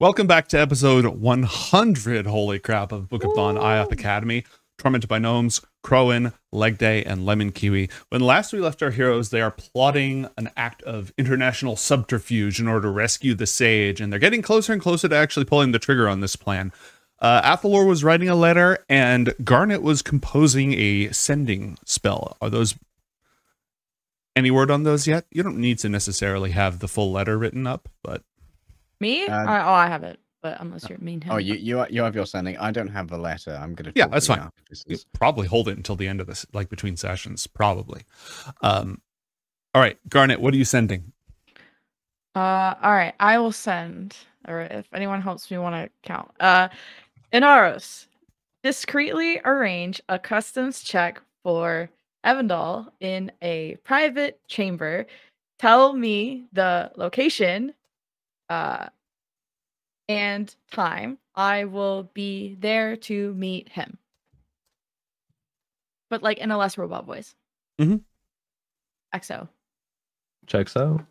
Welcome back to episode 100, holy crap, of Book of Dawn, IOTH Academy. Tormented by Gnomes, Crowan, Leg Day, and Lemon Kiwi. When last we left our heroes, they are plotting an act of international subterfuge in order to rescue the Sage, and they're getting closer and closer to actually pulling the trigger on this plan. Athalor was writing a letter, and Garnet was composing a sending spell. Are those... any word on those yet? You don't need to necessarily have the full letter written up, but... Me? I have it, but unless you're mean. Oh, you have your sending. I don't have the letter. I'm gonna. Yeah, that's fine. You probably hold it until the end of this, like between sessions, probably. All right, Garnet, what are you sending? All right, I will send. Or if anyone helps me, want to count. Inaros, discreetly arrange a customs check for Evandal in a private chamber. Tell me the location. And time. I will be there to meet him. But like in a less robot voice. Mm-hmm. XO. Checks out.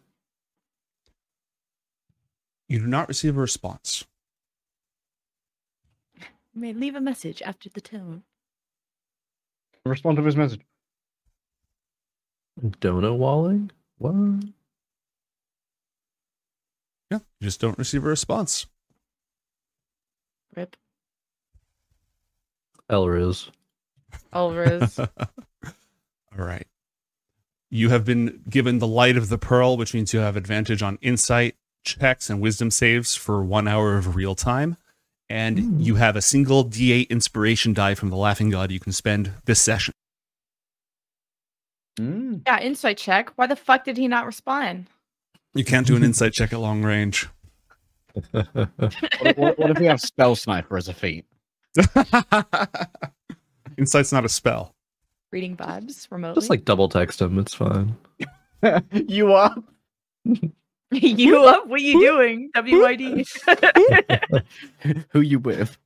You do not receive a response. You may leave a message after the tone. Respond to his message. Donut walling? What? Yeah, you just don't receive a response. Rip. Elriz. Elriz. All right. You have been given the light of the pearl, which means you have advantage on insight checks and wisdom saves for 1 hour of real time. And you have a single D8 inspiration die from the Laughing God you can spend this session. Yeah, insight check. Why the fuck did he not respond? You can't do an insight check at long range. What if we have Spell Sniper as a feat? Insight's not a spell. Reading vibes remotely. Just like double text him, it's fine. You up? You up? What are you doing? WID. Who you with?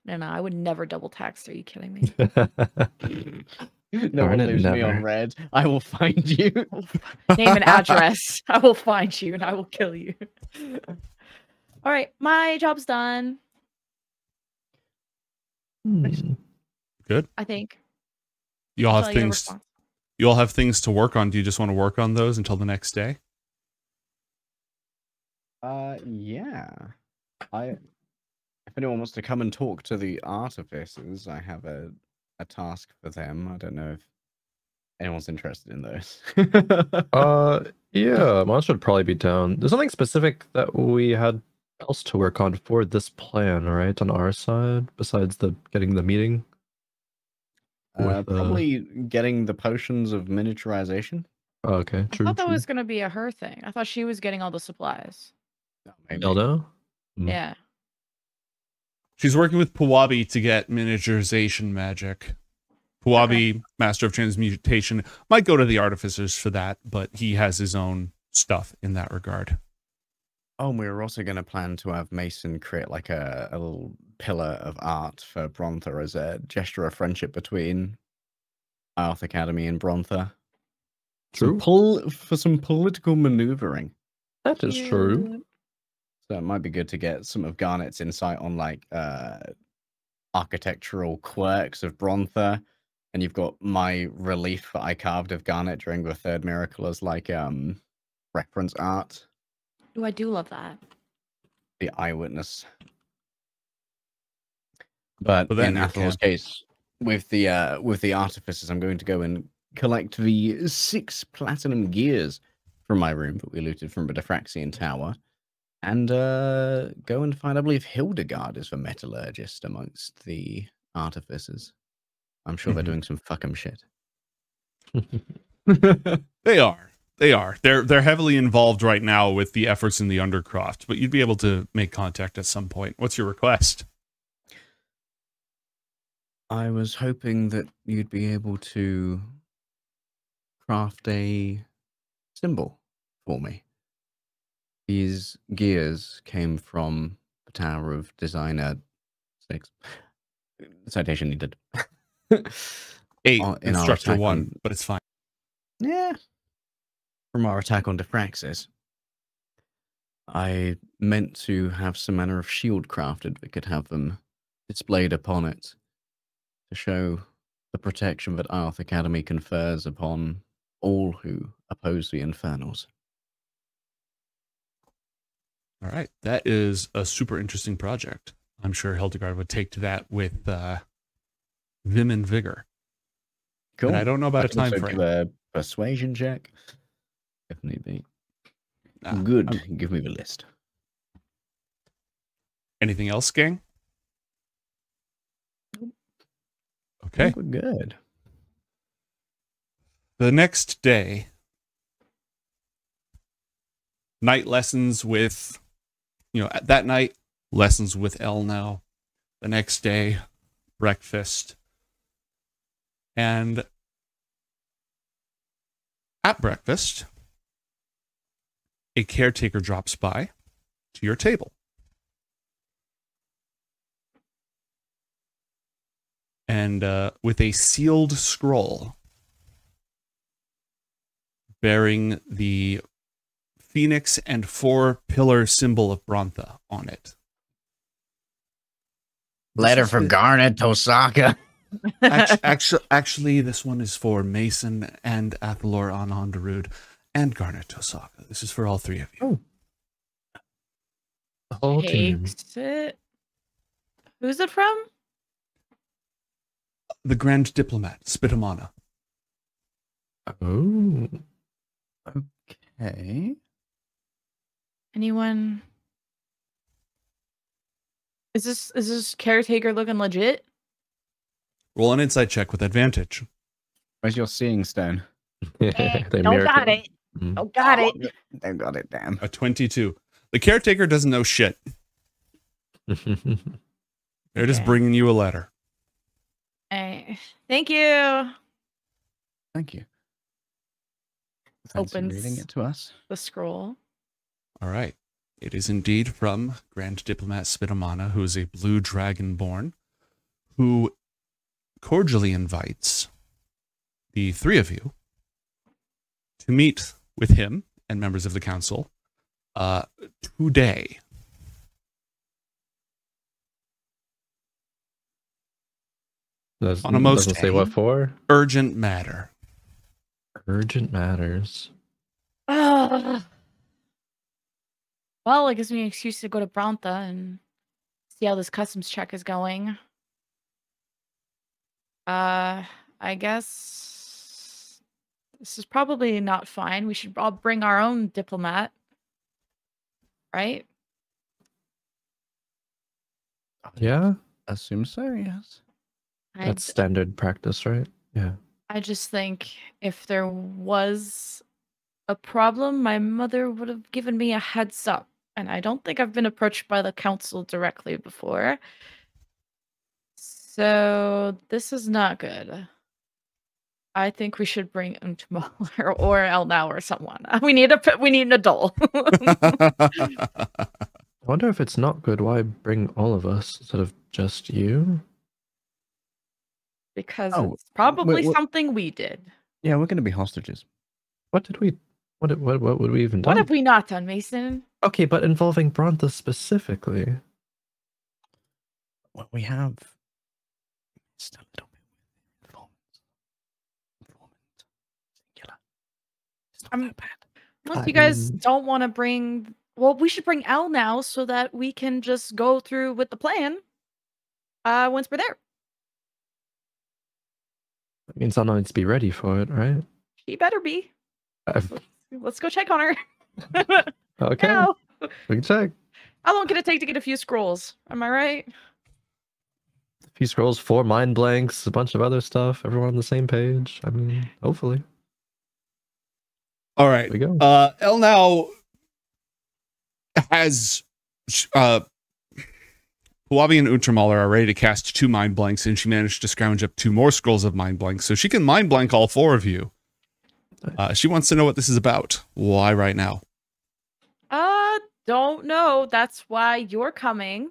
No, I would never double text. Are you kidding me? No one leaves me on red. I will find you. Name and address. I will find you and I will kill you. All right, my job's done. Good. I think. You all have things. You all have things to work on. Do you just want to work on those until the next day? Yeah. If anyone wants to come and talk to the artificers, I have a task for them. I don't know if anyone's interested in those. Yeah, mine should probably be down. There's something specific that we had else to work on for this plan, right? On our side, besides getting the meeting. Probably getting the potions of miniaturization. Oh, okay, true. I thought that was gonna be a her thing. I thought she was getting all the supplies. Dildo? Yeah. She's working with Puwabi to get miniaturization magic. Puwabi, Master of Transmutation, might go to the Artificers for that, but he has his own stuff in that regard. Oh, and we were also going to plan to have Mason create like a little pillar of art for Brontha as a gesture of friendship between IOTH Academy and Brontha. True. For some political maneuvering. That is true. So it might be good to get some of Garnet's insight on like architectural quirks of Brontha. And you've got my relief that I carved of Garnet during the third miracle as like reference art. Oh, I do love that. The eyewitness. But then in Athalor's case, with the artificers, I'm going to go and collect the 6 platinum gears from my room that we looted from the Diffraxian Tower. And go and find, I believe Hildegard is the metallurgist amongst the artificers. I'm sure they're doing some fuckum shit. They are. They're heavily involved right now with the efforts in the Undercroft, but you'd be able to make contact at some point. What's your request? I was hoping that you'd be able to craft a symbol for me. These gears came from the Tower of Designer 6. Citation needed. 8 in Structure 1, but it's fine. Yeah. From our attack on Diffraxis. I meant to have some manner of shield crafted that could have them displayed upon it to show the protection that IOTH Academy confers upon all who oppose the Infernals. All right. That is a super interesting project. I'm sure Hildegard would take to that with vim and vigor. Cool. But I don't know about a can time also frame. do a persuasion check, if need be. Ah, Good. Give me the list. Anything else, gang? I Okay. think we're good. The next day, night lessons with, that night, lessons with El now. The next day, breakfast. And at breakfast, a caretaker drops by to your table. And with a sealed scroll bearing the phoenix and 4-pillar symbol of Brontha on it. Letter for Garnet Tosaka. Actually, this one is for Mason and Athalor on Onderud and Garnet Tosaka. This is for all three of you. Oh. The whole team. Takes it. Who's it from? The Grand Diplomat, Spitamana. Oh. Okay. Anyone? Is this caretaker looking legit? Roll an insight check with advantage. Where's your seeing stone? They Don't got miracle- it. Don't got it. They got it, damn. A 22. The caretaker doesn't know shit. They're just Okay. bringing you a letter. Thank you. Thank you. Fancy Opens reading it to us. the scroll. All right. It is indeed from Grand Diplomat Spitamana, who is a blue dragonborn, who cordially invites the three of you to meet with him and members of the council today. On a most doesn't say what for. Urgent matter. Urgent matters. Well, it gives me an excuse to go to Brontha and see how this customs check is going. I guess this is probably not fine. We should all bring our own diplomat, right? Yeah, Assume so, yes. that's standard practice, right? Yeah. I just think if there was a problem, my mother would have given me a heads up. And I don't think I've been approached by the council directly before. So this is not good. I think we should bring Untamal or El now or someone. We need an adult. I wonder if it's not good. Why bring all of us instead of just you? Because Oh, it's probably wait, something we did. Yeah, we're going to be hostages. What did we? What would we even What done? have we not done, Mason? Okay, but involving Brontha specifically. Well, we have just a little bit with informant. Singular. It's not that bad. Unless I you guys mean- don't want to bring... Well, we should bring El now so that we can just go through with the plan once we're there. That means I'll need to be ready for it, right? She better be. Let's go check on her. Okay, Now. we can check. How long can it take to get a few scrolls? Am I right? A few scrolls, 4 mind blanks, a bunch of other stuff. Everyone on the same page. I mean, hopefully. All right. Here we go. El now has Puabi and Untermaler are ready to cast 2 mind blanks, and she managed to scrounge up 2 more scrolls of mind blanks, so she can mind blank all 4 of you. She wants to know what this is about. Why right now? Don't know. That's why you're coming.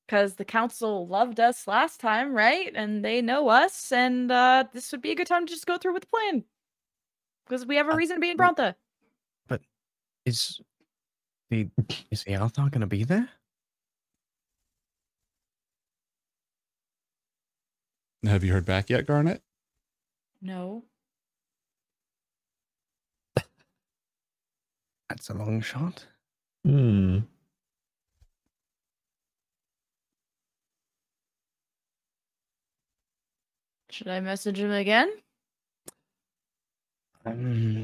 Because the council loved us last time, right? And they know us, and this would be a good time to just go through with the plan. Because we have a reason to be in Brontha. Is Is the Althar going to be there? Have you heard back yet, Garnet? No. That's a long shot. Hmm. Should I message him again?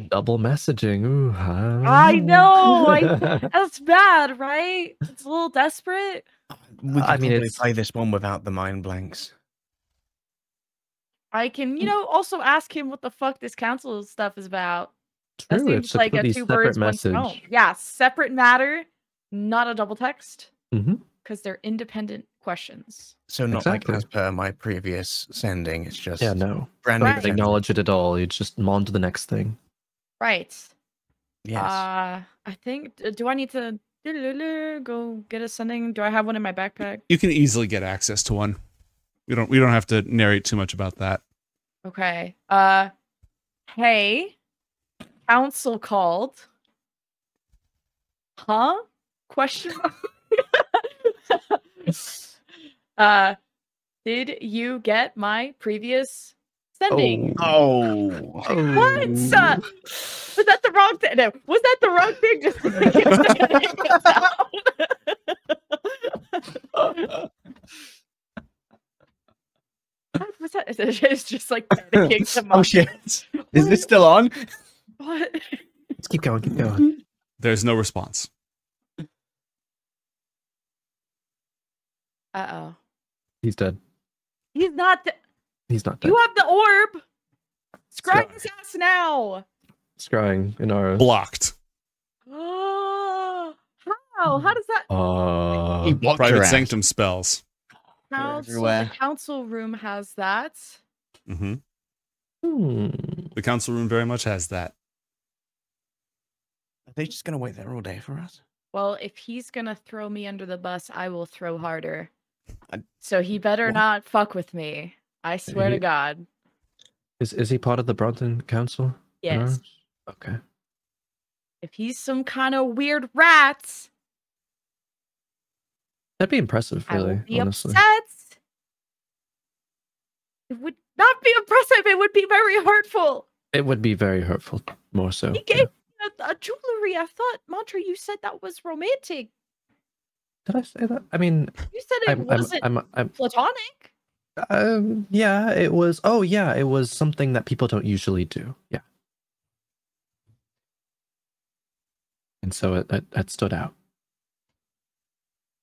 Double messaging. Ooh, I know. That's bad, right? It's a little desperate. We could I mean, probably it's- play this one without the mind blanks. I can, also ask him what the fuck this council stuff is about. That True, seems it's a like a completely two separate birds, one message. stone. Yeah, separate matter, not a double text, Mm-hmm. because they're independent questions. So not Exactly. like as per my previous sending. It's just Yeah, no. brand new. Right. potential. Acknowledge it at all. You just on to the next thing. Right. Yes. I think. Do I need to go get a sending? Do I have one in my backpack? You can easily get access to one. We don't have to narrate too much about that. Okay. Hey, council called. Huh? Question mark. Did you get my previous sending? Oh. What? Was that the wrong thing? No, was that the wrong thing? Just what was that? It's just like panicking to Oh shit! Is this still on? What? Let's keep going, keep going. There's no response. Uh-oh. He's dead. He's not. He's not dead. You have the orb. Scry Scry. his ass now. Scrying Inara. Blocked. Oh, how? How does that? He blocked her Private ass. sanctum spells. Council, everywhere. the council room has that. Hmm. Hmm. The council room very much has that. Are they just gonna wait there all day for us? Well, if he's gonna throw me under the bus, I will throw harder. I- So he better What? not fuck with me. I swear to He- God. Is he part of the Brontha Council? Yes. Inara? Okay. If he's some kind of weird rat, That'd be impressive, I will really, be honestly. upset. It would not be impressive. It would be very hurtful. It would be very hurtful, more so. He yeah. gave me a jewelry. I thought, Mantra, you said that was romantic. Did I say that? I mean, You said it wasn't I'm platonic. yeah, it was. Oh, yeah, it was something that people don't usually do. Yeah. And so it stood out.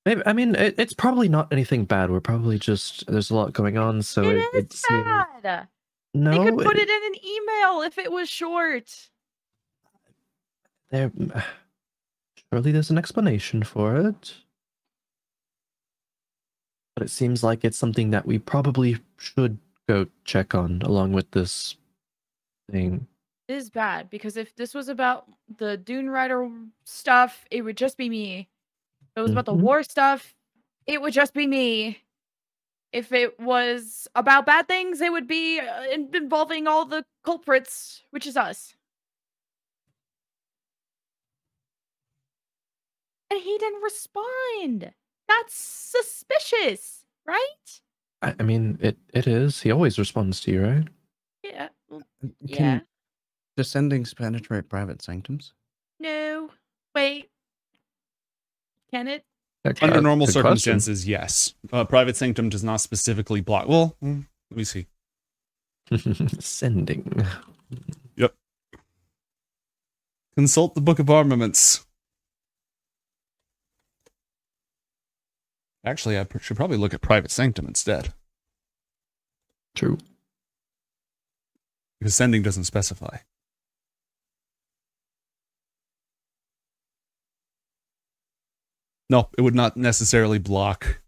Maybe, I mean, it's probably not anything bad. We're probably just, there's a lot going on, so It is it seemed- bad. No, They could put it in an email if it was short. there, surely there's an explanation for it. But it seems like it's something that we probably should go check on along with this thing. It is bad because if this was about the Dune Rider stuff, it would just be me. If it was about the Mhm. war stuff, it would just be me. If it was about bad things, it would be involving all the culprits, which is us. And he didn't respond. That's suspicious, right? I mean, it is. He always responds to you, right? Yeah. Well, yeah. Can descendings penetrate private sanctums? No. Wait. Can it? Under normal Good question. circumstances, yes. Private sanctum does not specifically block. Well, let me see. Sending. Yep. Consult the Book of Armaments. Actually, I should probably look at private sanctum instead, True. because sending doesn't specify. No, it would not necessarily block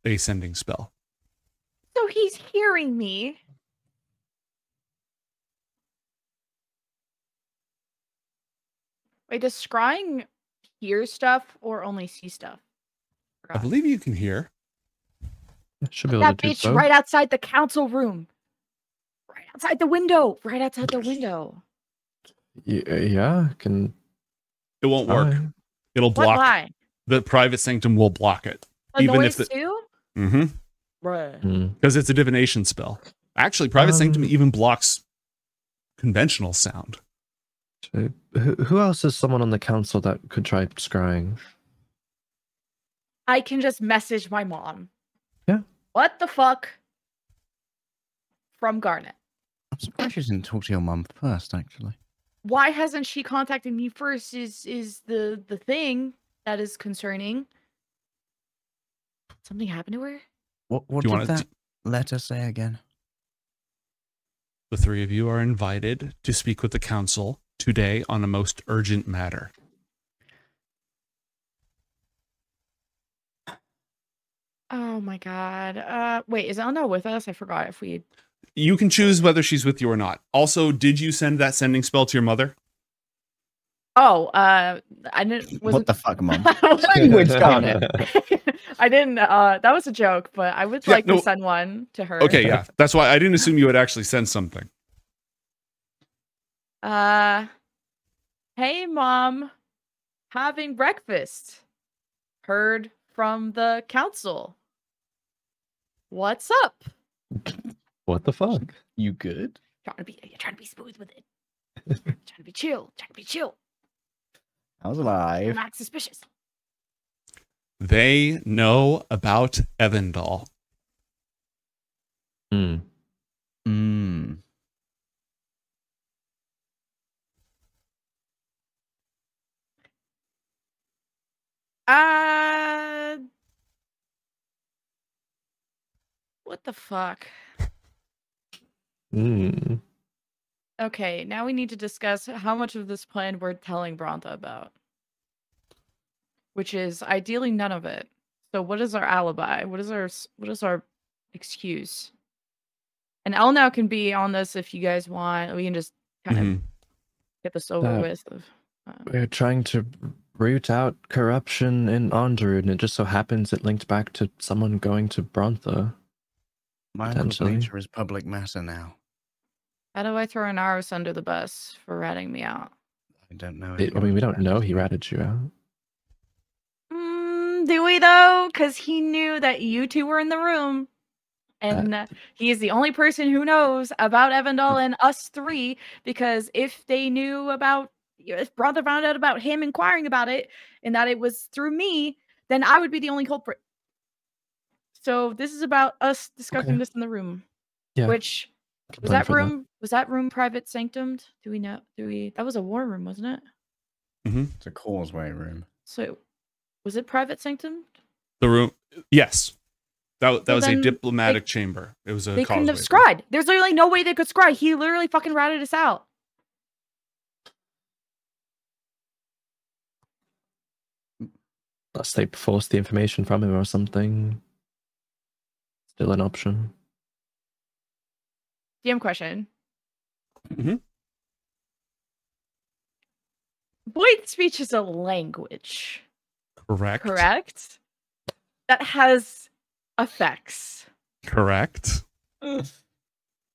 a sending spell. So he's hearing me. Wait, does scrying hear stuff or only see stuff? I believe you can hear. Should be able That to do bitch both. right outside the council room. Right outside the window. Right outside the window. Yeah, can It won't work. Fine. It'll What block. lie? The private sanctum will block it. A Even noise if the- too? Mm-hmm. Bruh. Because it's a divination spell. Actually, private sanctum Um, even blocks conventional sound. Who else is someone on the council that could try scrying? I can just message my mom. Yeah. What the fuck? From Garnet. I'm surprised you didn't talk to your mum first, actually. Why hasn't she contacted me first is the thing that is concerning. Something happened to her? What Do you did wanna that letter say again? The three of you are invited to speak with the council today on a most urgent matter. Oh my god. Wait, is Elna with us? I forgot if we... You can choose whether she's with you or not. Also, did you send that sending spell to your mother? Oh, I didn't... What the fuck, Mum? Language, Garnet. I didn't, that was a joke, but I would Yeah, like no. to send one to her. Okay, yeah. That's why I didn't assume you would actually send something. Hey mom, having breakfast. Heard from the council. What's up? What the fuck? You good? You're trying to be smooth with it. Trying to be chill. Trying to be chill. I was I'm alive. not suspicious. They know about Evandal. Hmm. Hmm. What the fuck? Hmm. Okay, now we need to discuss how much of this plan we're telling Brontha about. Which is ideally none of it. So what is our alibi? What is our excuse? And Elnow can be on this if you guys want. We can just kind of get this over with. We're trying to root out corruption in Onderud, and it just so happens it linked back to someone going to Brontha. My uncle's Potentially. nature is public matter now. How do I throw Anaris under the bus for ratting me out? I don't know. I mean, we don't know he ratted you out. Do we though? Because he knew that you two were in the room. And he is the only person who knows about Evandal and us three, because if they knew about, if Brontha found out about him inquiring about it and that it was through me, then I would be the only culprit. So this is about us discussing this in the room. Yeah. Which was that room private sanctumed? Do we know? That was a war room, wasn't it? It's a causeway room. So was it private sanctumed? The room, yes. That was a then diplomatic chamber. It was a They couldn't have causeway room. scried. There's literally no way they could scry. He literally fucking ratted us out. Unless they forced the information from him or something. Still an option. DM question. Mhm. Void speech is a language, Correct. correct? That has effects. Correct.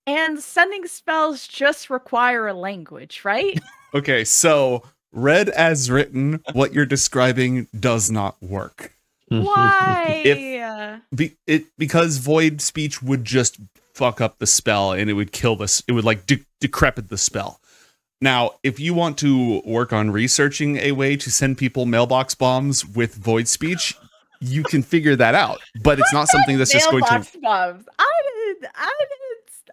And sending spells just require a language, right? Okay, so read as written, what you're describing does not work. Why? Because void speech would just fuck up the spell and it would kill this. It would like decrepit the spell. Now, if you want to work on researching a way to send people mailbox bombs with void speech, you can figure that out. But it's not something that's just going to. Mailbox bombs.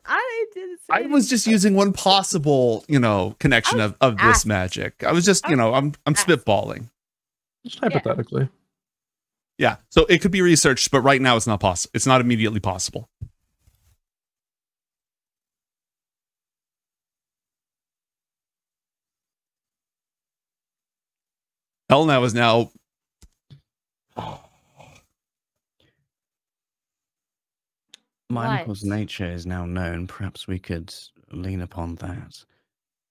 I didn't say I was just using one possible, connection of this asking. magic. I was just, I'm spitballing. Just hypothetically. Yeah, so it could be researched, but right now it's not possible. It's not immediately possible. Elnow is now. My uncle's What? nature is now known. Perhaps we could lean upon that.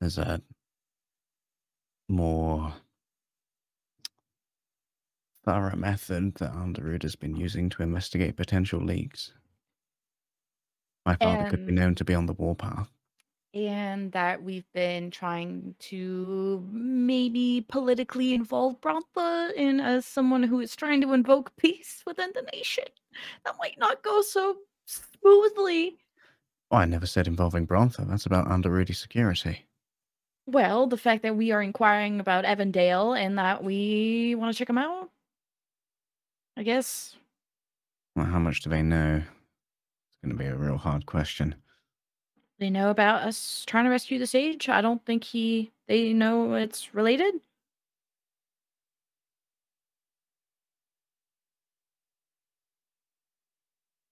There's a more thorough method that Underwood has been using to investigate potential leaks. My father could be And- known to be on the warpath. and that we've been trying to maybe politically involve Brontha in as someone who is trying to invoke peace within the nation. That might not go so smoothly. Oh, I never said involving Brontha. That's about under security. Well, the fact that we are inquiring about Evandale and that we want to check him out, I guess. Well, how much do they know? It's going to be a real hard question. They know about us trying to rescue the sage. I don't think they know it's related.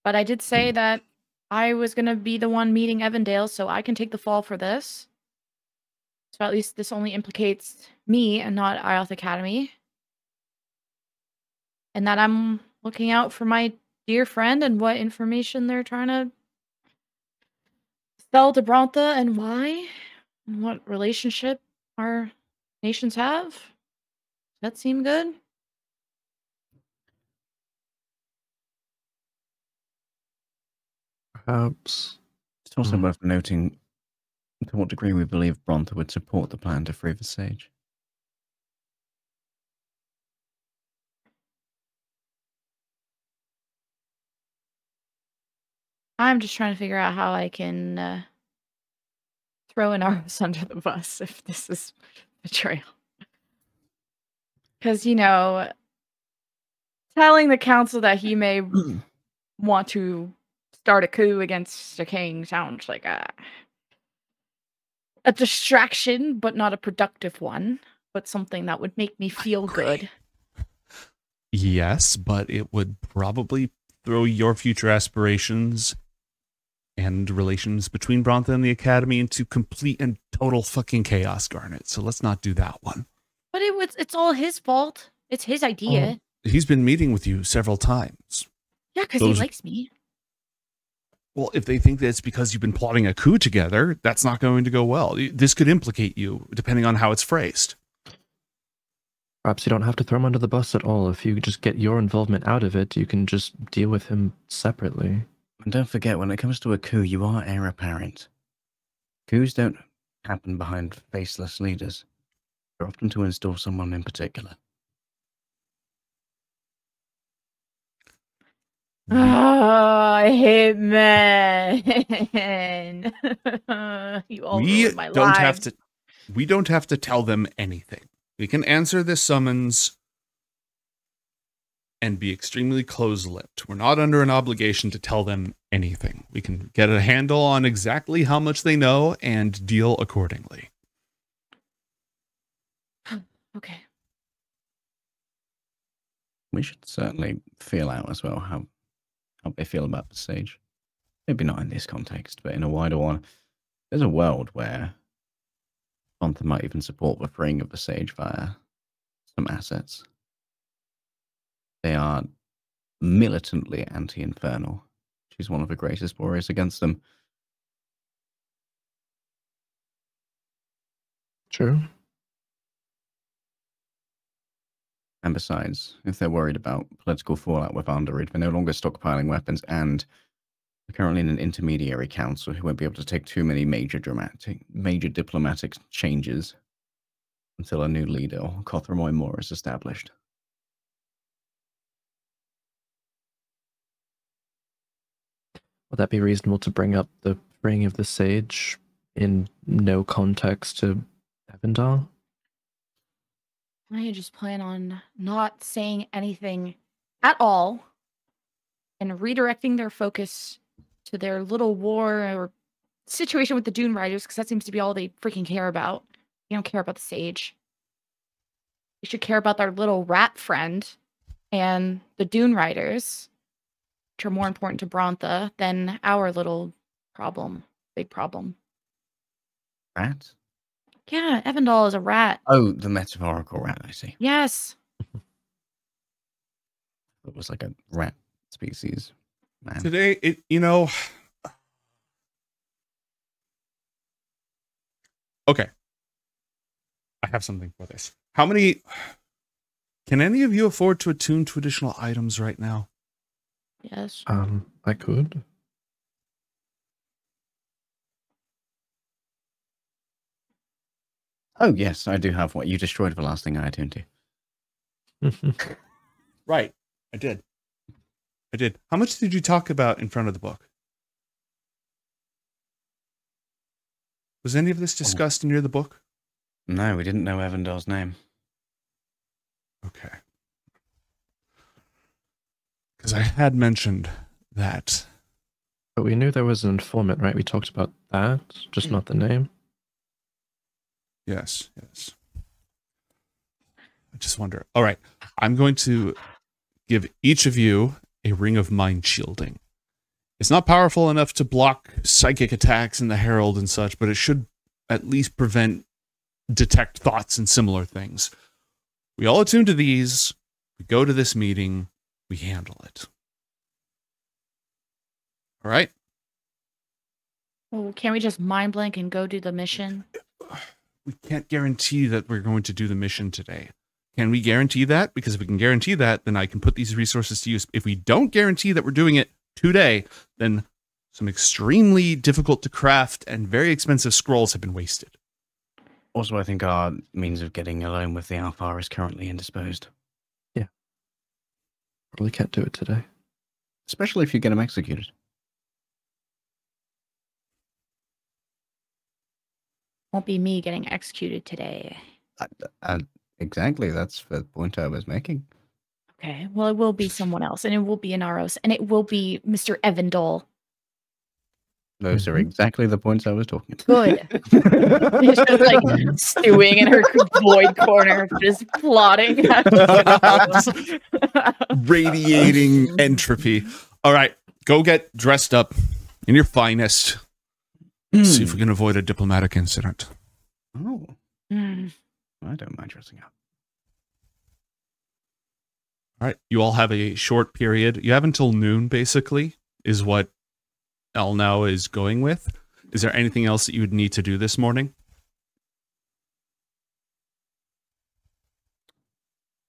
But I did say that I was going to be the one meeting Evandale, so I can take the fall for this. So at least this only implicates me and not IOTH Academy. And that I'm looking out for my dear friend and what information they're trying to sell to Brontha and why, and what relationship our nations have. Does that seem good? Perhaps. It's also worth noting to what degree we believe Brontha would support the plan to free the sage. I'm just trying to figure out how I can throw an arms under the bus if this is betrayal. Because, you know, telling the council that he may want to start a coup against the king sounds like a distraction, but not a productive one, but something that would make me feel good. Yes, but it would probably throw your future aspirations and relations between Brontha and the Academy into complete and total fucking chaos, Garnet. So let's not do that one. But it's all his fault. It's his idea. He's been meeting with you several times. Yeah, because he likes me. Well, if they think that it's because you've been plotting a coup together, that's not going to go well. This could implicate you, depending on how it's phrased. Perhaps you don't have to throw him under the bus at all. If you just get your involvement out of it, you can just deal with him separately. And don't forget, when it comes to a coup, you are heir apparent. Coups don't happen behind faceless leaders. They're often to install someone in particular. Oh, hitman! You all ruined my life. We don't have to tell them anything. We can answer this summons and be extremely close-lipped. We're not under an obligation to tell them anything. We can get a handle on exactly how much they know and deal accordingly. Okay. We should certainly feel out as well how they feel about the sage. Maybe not in this context, but in a wider one. There's a world where Brontha might even support the freeing of the sage via some assets. They are militantly anti-infernal. She's one of the greatest warriors against them. True. And besides, if they're worried about political fallout with Underreed, they're no longer stockpiling weapons, and they're currently in an intermediary council who won't be able to take too many major diplomatic changes until a new leader, or Cothramoy Moore, is established. Would that be reasonable to bring up the freeing of the sage in no context to Evandale? I just plan on not saying anything at all and redirecting their focus to their little war or situation with the Dune Riders, because that seems to be all they freaking care about. They don't care about the sage. They should care about their little rat friend and the Dune Riders, which are more important to Brontha than our little problem, big problem. Rat? Yeah, Evandale is a rat. Oh, the metaphorical rat, I see. Yes. It was like a rat species. Man. Today, okay. I have something for this. Can any of you afford to attune to additional items right now? Yes. I could. Oh, yes, I do have what you destroyed the last thing I attuned to. Right. I did. How much did you talk about in front of the book? Was any of this discussed near the book? No, we didn't know Evandor's name. Okay. Because I had mentioned that. But we knew there was an informant, right? We talked about that, just not the name. Yes. I just wonder. All right. I'm going to give each of you a ring of mind shielding. It's not powerful enough to block psychic attacks in the Herald and such, but it should at least detect thoughts and similar things. We all attune to these. We go to this meeting. We handle it. All right? Well, can't we just mind blank and go do the mission? We can't guarantee that we're going to do the mission today. Can we guarantee that? Because if we can guarantee that, then I can put these resources to use. If we don't guarantee that we're doing it today, then some extremely difficult to craft and very expensive scrolls have been wasted. Also, I think our means of getting alone with the Alpha is currently indisposed. Yeah. Probably can't do it today. Especially if you get him executed. Won't be me getting executed today. Exactly, that's the point I was making. Okay, well, it will be someone else, and it will be Inaros, and it will be Mr. Evandor. Those are exactly the points I was talking about. Good. She's just like stewing in her void corner, just plotting. Radiating entropy. All right, go get dressed up in your finest. See if we can avoid a diplomatic incident. Oh, Mm. I don't mind dressing up. All right, you all have a short period. You have until noon, basically, is what Elnow is going with. Is there anything else that you would need to do this morning?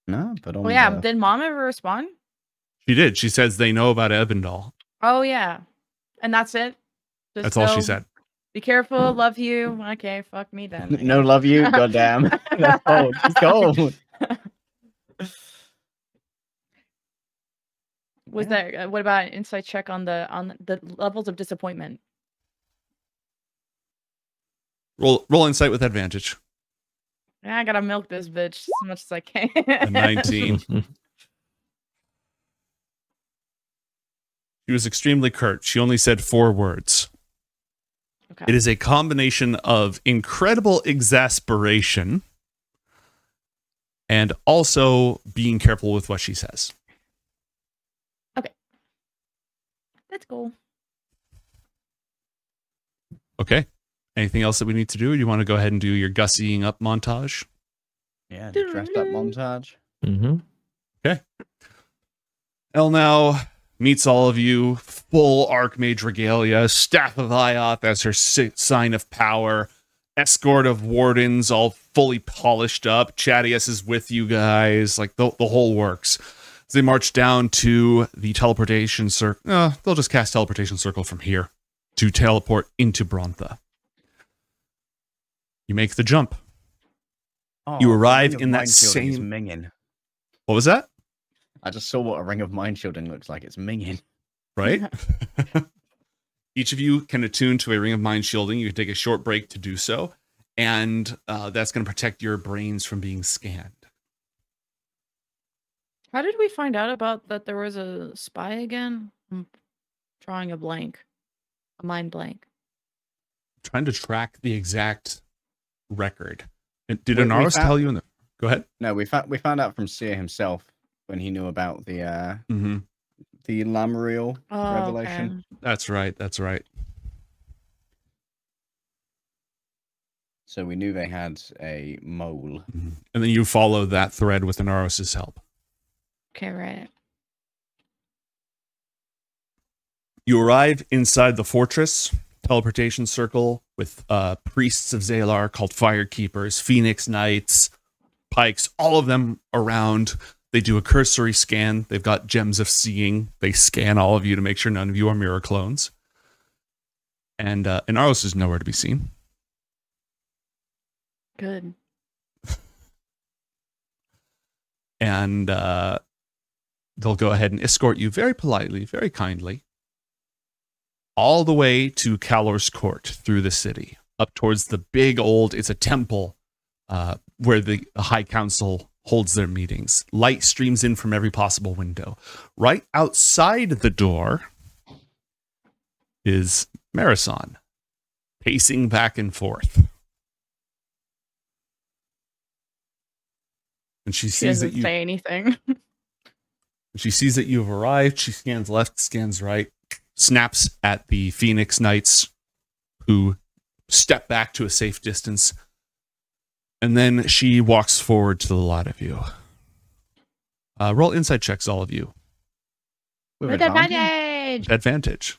No, but on Well, yeah, the- did Mom ever respond? She did. She says they know about Evandor. Oh, yeah. And that's it? Just That's all she go, said. Be careful, love you. Okay, fuck me then. No, love you, goddamn. That's cold. It's cold. Was that what about an insight check on the levels of disappointment? Roll insight with advantage. Yeah, I gotta milk this bitch as much as I can. A 19. She was extremely curt. She only said 4 words. Okay. It is a combination of incredible exasperation and also being careful with what she says. That's cool. Okay. Anything else that we need to do? Or do you want to go ahead and do your gussying up montage? Yeah, the dressed up montage. Mm-hmm. El now meets all of you, full archmage regalia, staff of IOTH as her sign of power, escort of wardens, all fully polished up. Chadius is with you guys, like the whole works. As they march down to the teleportation circle, they'll just cast teleportation circle from here to teleport into Brontha. You make the jump. Oh, You arrive Ring of in that Mind Shielding is same- minging. What was that? I just saw what a ring of mind shielding looks like. It's minging. Right? Each of you can attune to a ring of mind shielding. You can take a short break to do so. And that's going to protect your brains from being scanned. How did we find out about that there was a spy again? I'm drawing a blank. A mind blank. Trying to track the exact record. And did We Inaros found- tell you in the... Go ahead. No, we found out from Seer himself when he knew about the Mm-hmm. the Lamriel Oh, revelation. okay. That's right. That's right. So we knew they had a mole. Mhm. And then you follow that thread with Inaros' help. Okay, right. You arrive inside the fortress teleportation circle with priests of Zalar called Firekeepers, Phoenix Knights, Pikes, all of them around. They do a cursory scan. They've got gems of seeing. They scan all of you to make sure none of you are mirror clones. And Inaros is nowhere to be seen. Good. and they'll go ahead and escort you very politely, very kindly, all the way to Calor's court through the city, up towards the big old, it's a temple where the High Council holds their meetings. Light streams in from every possible window. Right outside the door is Marison, pacing back and forth. And she sees that doesn't you say anything. she sees that you've arrived. She scans left, scans right, snaps at the Phoenix Knights, who step back to a safe distance, and then she walks forward to the lot of you. Roll insight checks, all of you. With With advantage? advantage. Advantage.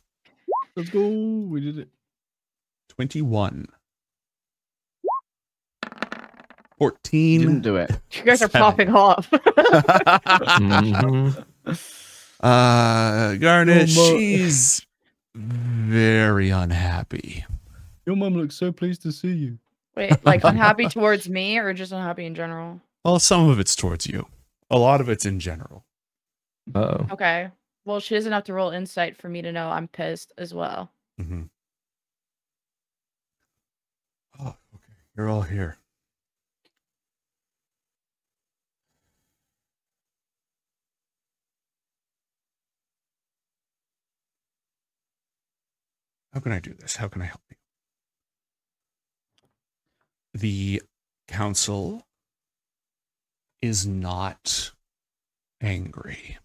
Let's go. We did it. 21. You 14. didn't do it. You guys are 7. popping off. Mhm. Garnet, Oh, she's very unhappy. Your mum looks so pleased to see you. Wait, like unhappy towards me or just unhappy in general? Well, some of it's towards you. A lot of it's in general. Uh-oh. Okay. Well, she doesn't have to roll insight for me to know I'm pissed as well. Mm-hmm. Oh, okay. You're all here. How can I do this? How can I help you? The council is not angry.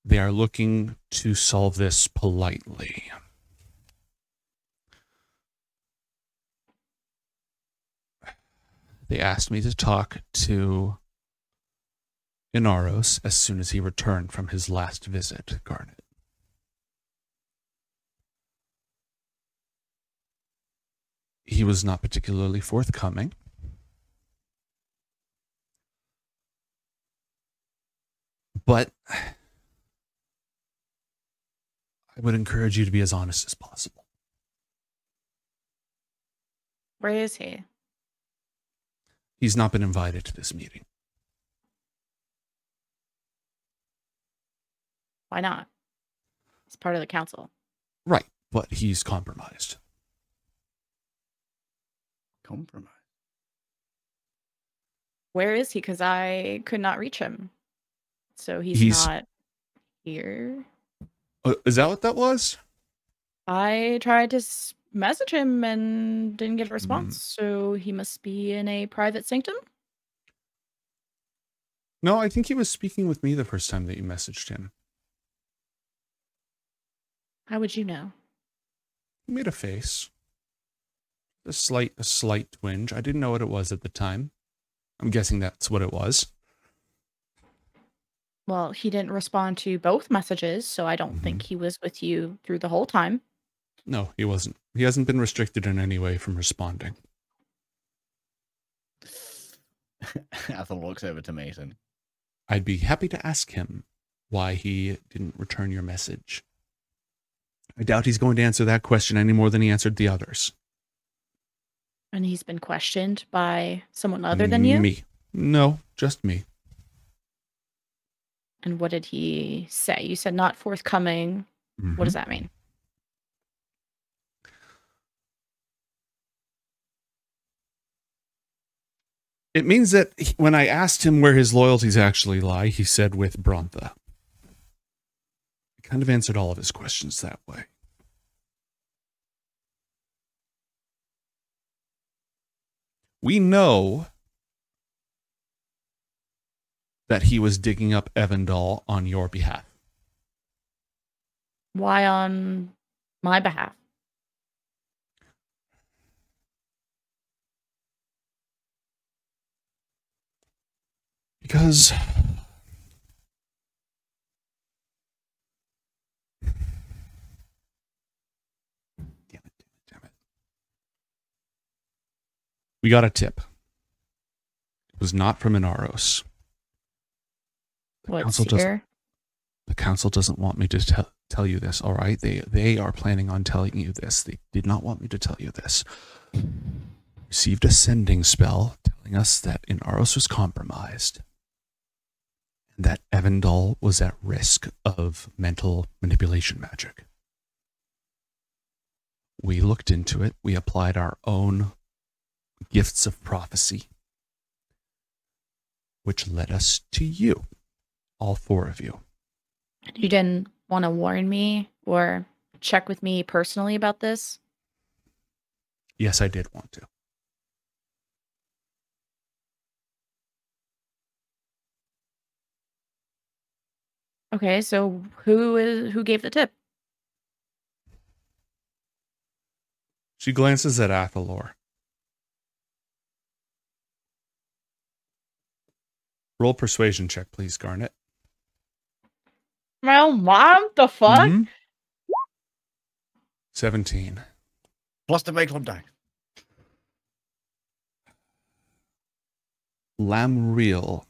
They are looking to solve this politely. They asked me to talk to Inaros as soon as he returned from his last visit, Garnet. He was not particularly forthcoming. But I would encourage you to be as honest as possible. Where is he? He's not been invited to this meeting. Why not? He's part of the council. Right, but he's compromised. Compromise. Where is he? Because I could not reach him. So he's not here. Is that what that was? I tried to message him and didn't get a response. So he must be in a private sanctum. No, I think he was speaking with me the first time that you messaged him. How would you know? He made a face. A slight twinge. I didn't know what it was at the time. I'm guessing that's what it was. Well, he didn't respond to both messages, so I don't think he was with you through the whole time. No, he wasn't. He hasn't been restricted in any way from responding. Athalor looks over to Mason. I'd be happy to ask him why he didn't return your message. I doubt he's going to answer that question any more than he answered the others. And he's been questioned by someone other than you? Me. No, just me. And what did he say? You said not forthcoming. What does that mean? It means that when I asked him where his loyalties actually lie, he said with Brontha. I kind of answered all of his questions that way. We know that he was digging up Evandal on your behalf. Why on my behalf? Because damn it. We got a tip. It was not from Inaros. What's here? The council doesn't want me to tell you this, all right? They are planning on telling you this. They did not want me to tell you this. received a sending spell telling us that Inaros was compromised and that Evandel was at risk of mental manipulation magic. We looked into it. We applied our own gifts of prophecy, which led us to you, all four of you. You didn't want to warn me or check with me personally about this? Yes, I did want to. Okay, so who gave the tip? She glances at Athalor. Roll persuasion check, please, Garnet. My own mom? The fuck? Mhm. 17. Plus the make club die. Lamriel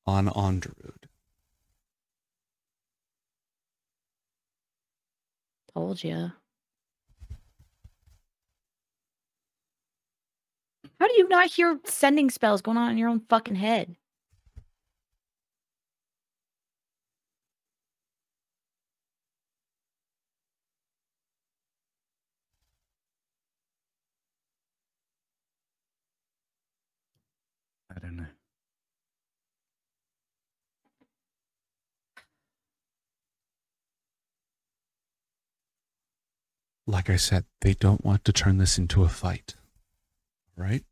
on Onderud. Told ya. How do you not hear sending spells going on in your own fucking head? I don't know. Like I said, they don't want to turn this into a fight. Right?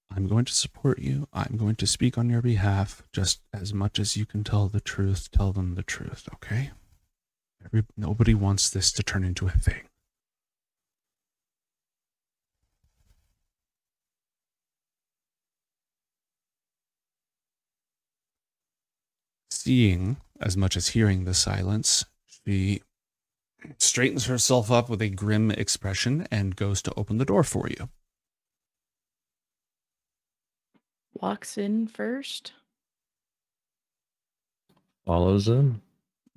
I'm going to support you. I'm going to speak on your behalf. Just as much as you can tell the truth, tell them the truth, okay? Nobody wants this to turn into a thing. Seeing as much as hearing the silence, she straightens herself up with a grim expression and goes to open the door for you. Walks in first. Follows in.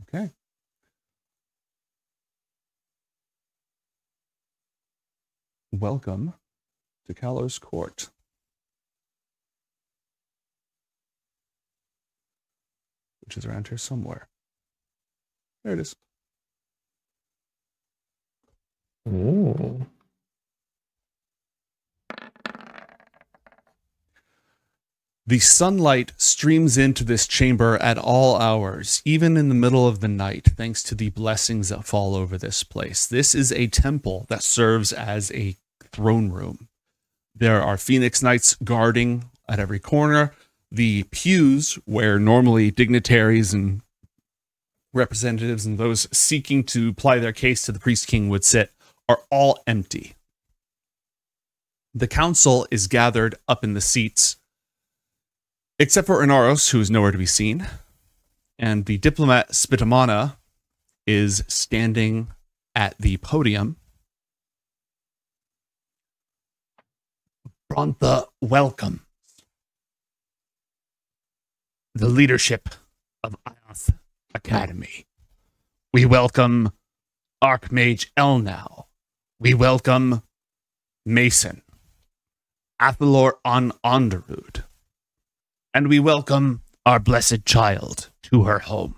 Okay. Welcome to Kalor's court. Which is around here somewhere. There it is. Ooh. The sunlight streams into this chamber at all hours, even in the middle of the night, thanks to the blessings that fall over this place. This is a temple that serves as a throne room. There are Phoenix Knights guarding at every corner. The pews, where normally dignitaries and representatives and those seeking to ply their case to the priest king would sit, are all empty. The council is gathered up in the seats, except for Inaros, who is nowhere to be seen. And the diplomat Spitamana is standing at the podium. Brontha welcome the leadership of IOTH Academy. We welcome Archmage Elnau. We welcome Mason, Athalor on Onderud. And we welcome our blessed child to her home.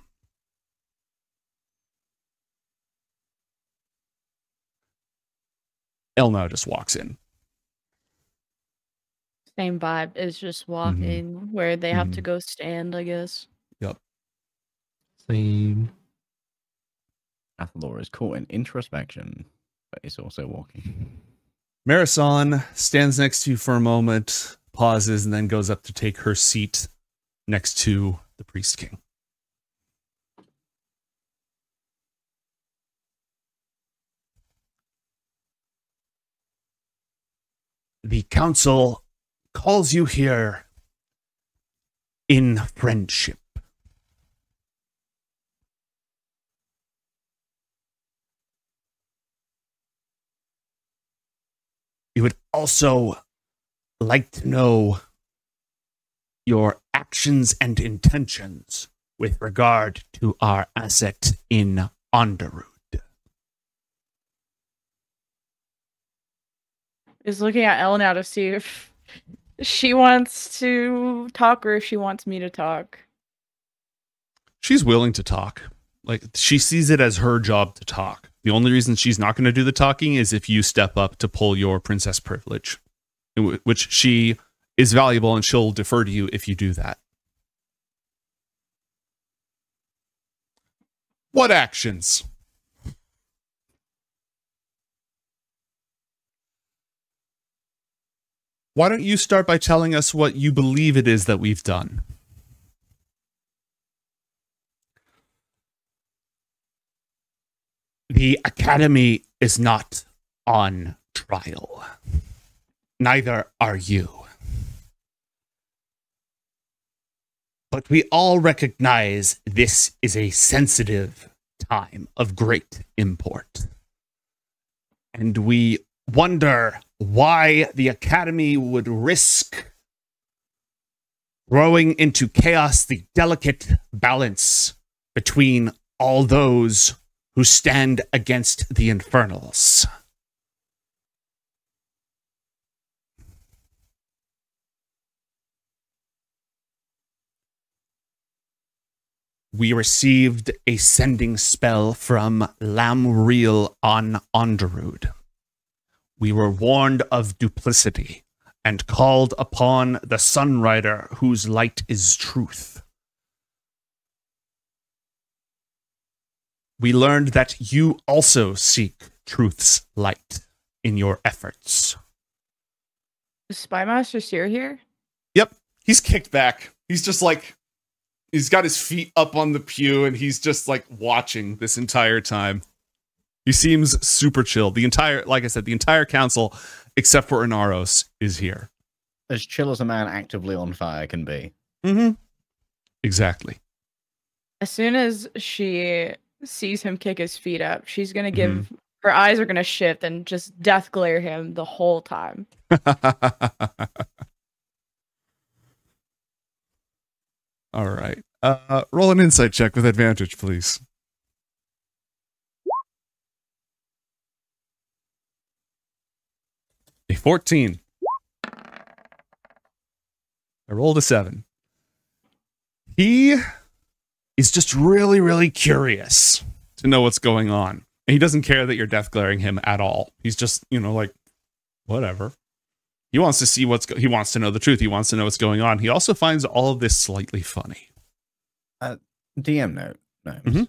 Elnau just walks in. Same vibe. It's just walking where they have to go stand, I guess. Yep. Same. Athalor is caught in introspection, but is also walking. Marisol stands next to you for a moment, pauses, and then goes up to take her seat next to the priest king. The council calls you here in friendship. We would also like to know your actions and intentions with regard to our asset in Onderud. is looking at Elena to see if she wants to talk or if she wants me to talk. She's willing to talk. Like, she sees it as her job to talk. The only reason she's not going to do the talking is if you step up to pull your princess privilege, which she is valuable, and she'll defer to you if you do that. What actions? Why don't you start by telling us what you believe it is that we've done? The Academy is not on trial. Neither are you. But we all recognize this is a sensitive time of great import. And we wonder why the Academy would risk throwing into chaos the delicate balance between all those who stand against the Infernals. We received a sending spell from Lamriel on Onderud. We were warned of duplicity and called upon the Sunrider whose light is truth. We learned that you also seek truth's light in your efforts. Is Spymaster Seer here? Yep, he's kicked back. He's just like, he's got his feet up on the pew and he's just like watching this entire time. He seems super chill. The entire, like I said, the entire council, except for Inaros, is here. As chill as a man actively on fire can be. Mm-hmm. Exactly. As soon as she sees him kick his feet up, she's gonna give her eyes are gonna shift and just death glare him the whole time. All right. Roll an insight check with advantage, please. A 14. I rolled a 7. He is just really, really curious to know what's going on. And he doesn't care that you're death glaring him at all. He's just, you know, like, whatever. He wants to see he wants to know the truth. He wants to know what's going on. He also finds all of this slightly funny. DM note. No. Mm-hmm.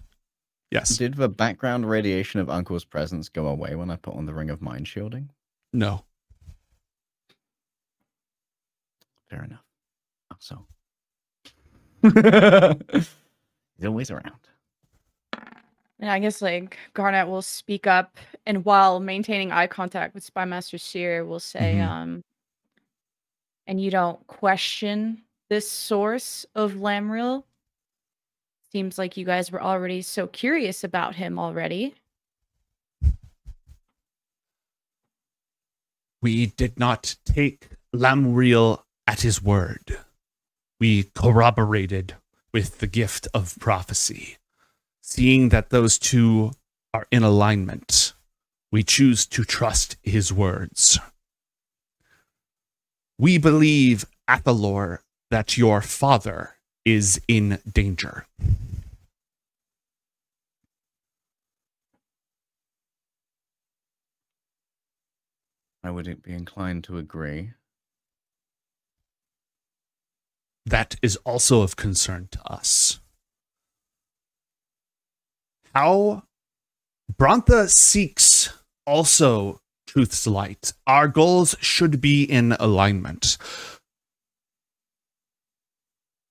Yes. Did the background radiation of Uncle's presence go away when I put on the Ring of Mind Shielding? No. Fair enough. So. He's always around. And I guess like Garnet will speak up, and while maintaining eye contact with Spymaster Seer, will say, and you don't question this source of Lamriel? Seems like you guys were already so curious about him already. We did not take Lamriel at his word. We corroborated with the gift of prophecy. Seeing that those two are in alignment, we choose to trust his words. We believe, Athalor, that your father is in danger. I would be inclined to agree. That is also of concern to us. How Brontha seeks also truth's light. Our goals should be in alignment.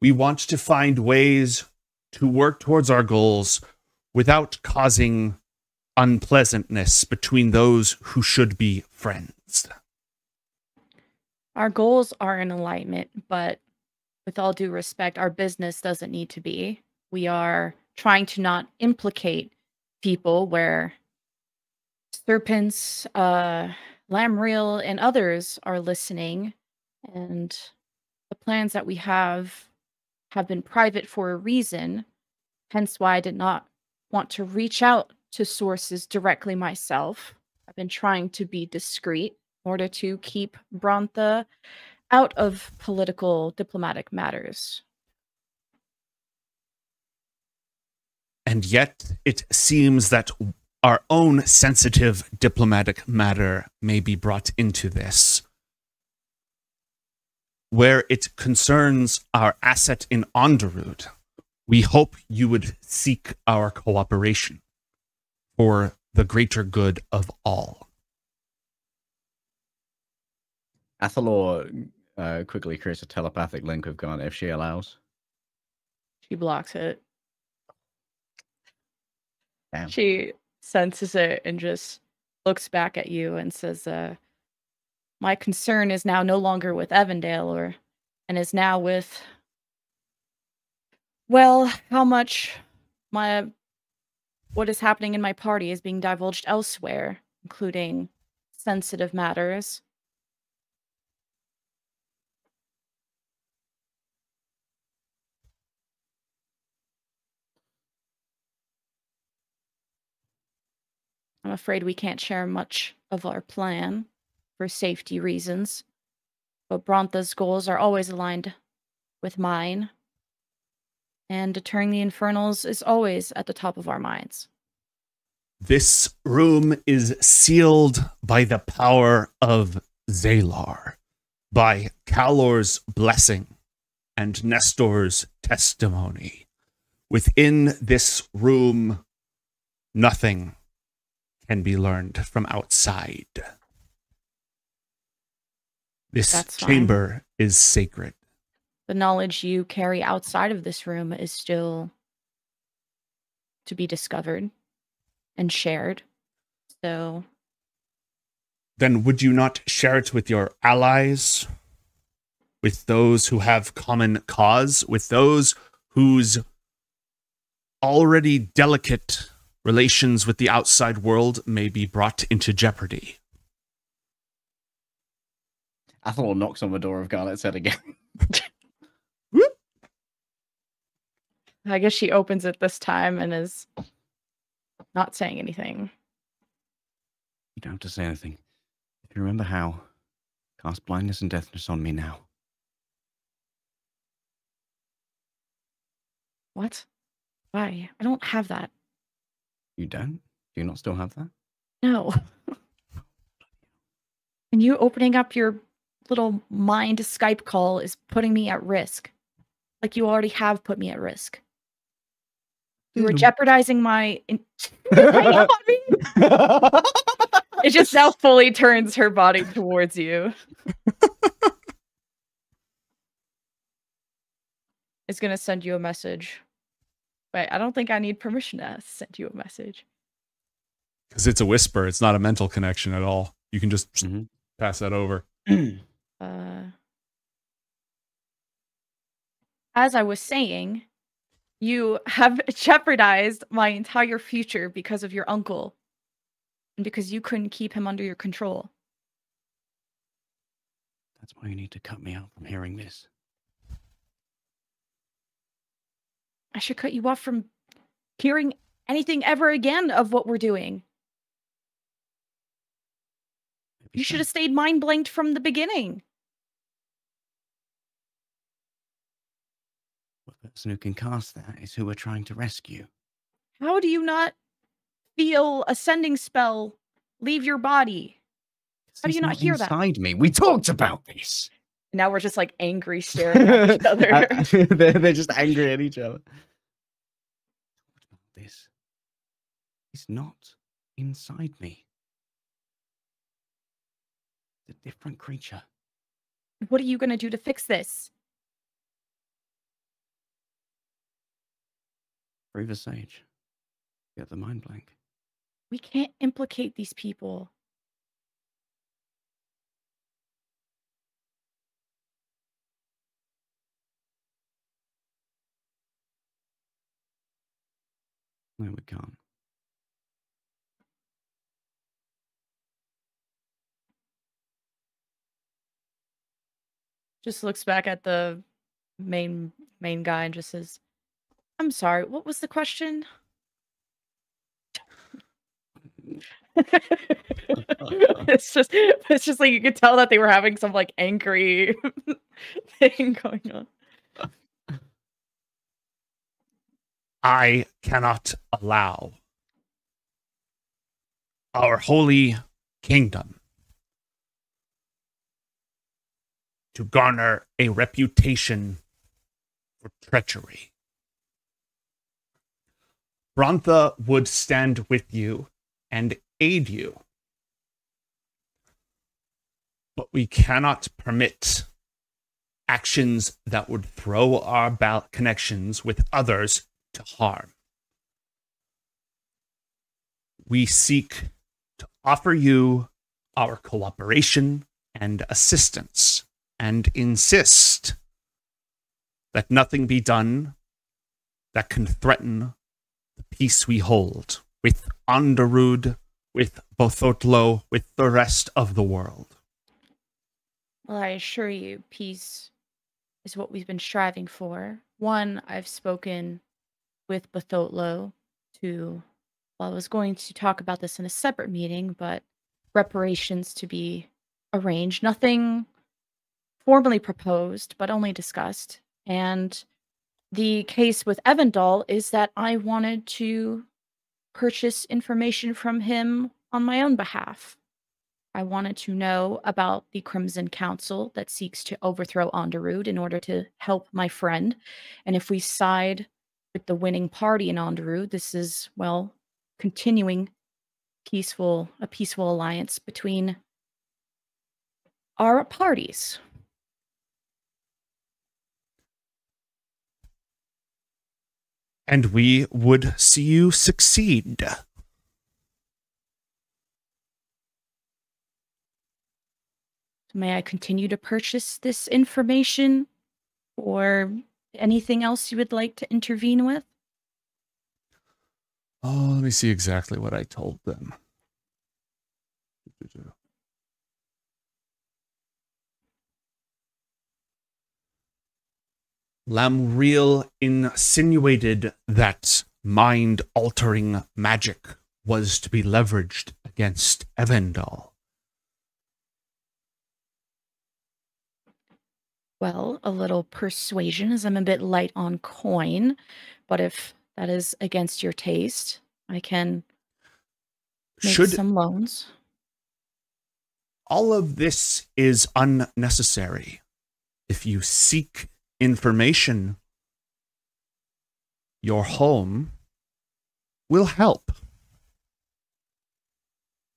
We want to find ways to work towards our goals without causing unpleasantness between those who should be friends. Our goals are in alignment, but with all due respect, our business doesn't need to be. We are trying to not implicate people where serpents, Lamriel, and others are listening, and the plans that we have been private for a reason, hence why I did not want to reach out to sources directly myself. I've been trying to be discreet, order to keep Brontha out of political diplomatic matters. And yet it seems that our own sensitive diplomatic matter may be brought into this, where it concerns our asset in Onderud. We hope you would seek our cooperation for the greater good of all. Athalor quickly creates a telepathic link with Garnet if she allows. She blocks it. Damn. She senses it and just looks back at you and says, my concern is now no longer with Evandale, and is now with, well, how much what is happening in my party is being divulged elsewhere, including sensitive matters. I'm afraid we can't share much of our plan for safety reasons, but Brontha's goals are always aligned with mine, and deterring the Infernals is always at the top of our minds. This room is sealed by the power of Zalar, by Calor's blessing and Nestor's testimony. Within this room, nothing can be learned from outside. This That's fine. chamber is sacred. The knowledge you carry outside of this room is still to be discovered and shared. So Then would you not share it with your allies, with those who have common cause, with those whose already delicate relations with the outside world may be brought into jeopardy? Athalor knocks on the door of Garnet's head again. I guess she opens it this time and is not saying anything. You don't have to say anything. If you remember how, cast blindness and deafness on me now. What? Why? I don't have that. You don't? Do you not still have that? No. And you opening up your little mind Skype call is putting me at risk. Like you already have put me at risk. You were jeopardizing my... Hang on me! It just now fully turns her body towards you. It's gonna send you a message. Wait, I don't think I need permission to send you a message. Because it's a whisper. It's not a mental connection at all. You can just pass that over. As I was saying, you have jeopardized my entire future because of your uncle. And because you couldn't keep him under your control. That's why you need to cut me out from hearing this. I should cut you off from hearing anything ever again of what we're doing. Maybe You so. should have stayed mind blanked from the beginning. The person who can cast that is who we're trying to rescue. How do you not feel a sending spell leave your body? How do you not hear that? Inside me. We talked about this. Now we're just like angry staring at each other. They're just angry at each other. What about this? It's not inside me. It's a different creature. What are you going to do to fix this? Free the sage. Get the mind blank. We can't implicate these people. No, we can't. Just looks back at the main guy and just says, I'm sorry, what was the question? It's just like you could tell that they were having some like angry thing going on. I cannot allow our holy kingdom to garner a reputation for treachery. Brontha would stand with you and aid you, but we cannot permit actions that would throw our connections with others to harm. We seek to offer you our cooperation and assistance, and insist that nothing be done that can threaten the peace we hold with Onderud, with Bothotlo, with the rest of the world. Well, I assure you, peace is what we've been striving for. One, I've spoken with Bothotlo to, well, I was going to talk about this in a separate meeting, but reparations to be arranged. Nothing formally proposed, but only discussed. And the case with Evandal is that I wanted to purchase information from him on my own behalf. I wanted to know about the Crimson Council that seeks to overthrow Onderud in order to help my friend. And if we side with the winning party in Onderud, this is, well, continuing a peaceful alliance between our parties. And we would see you succeed. May I continue to purchase this information or anything else you would like to intervene with? Oh, let me see exactly what I told them. Lamriel insinuated that mind-altering magic was to be leveraged against Evandal. Well, a little persuasion, as I'm a bit light on coin, but if that is against your taste, I can make some loans. All of this is unnecessary. If you seek information, your home will help.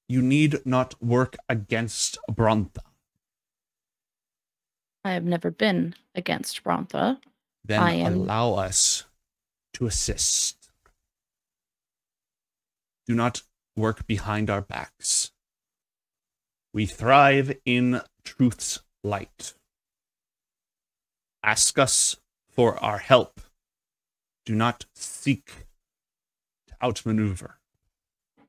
You need not work against Brontha. I have never been against Brontha. Then allow us to assist. Do not work behind our backs. We thrive in truth's light. Ask us for our help. Do not seek to outmaneuver.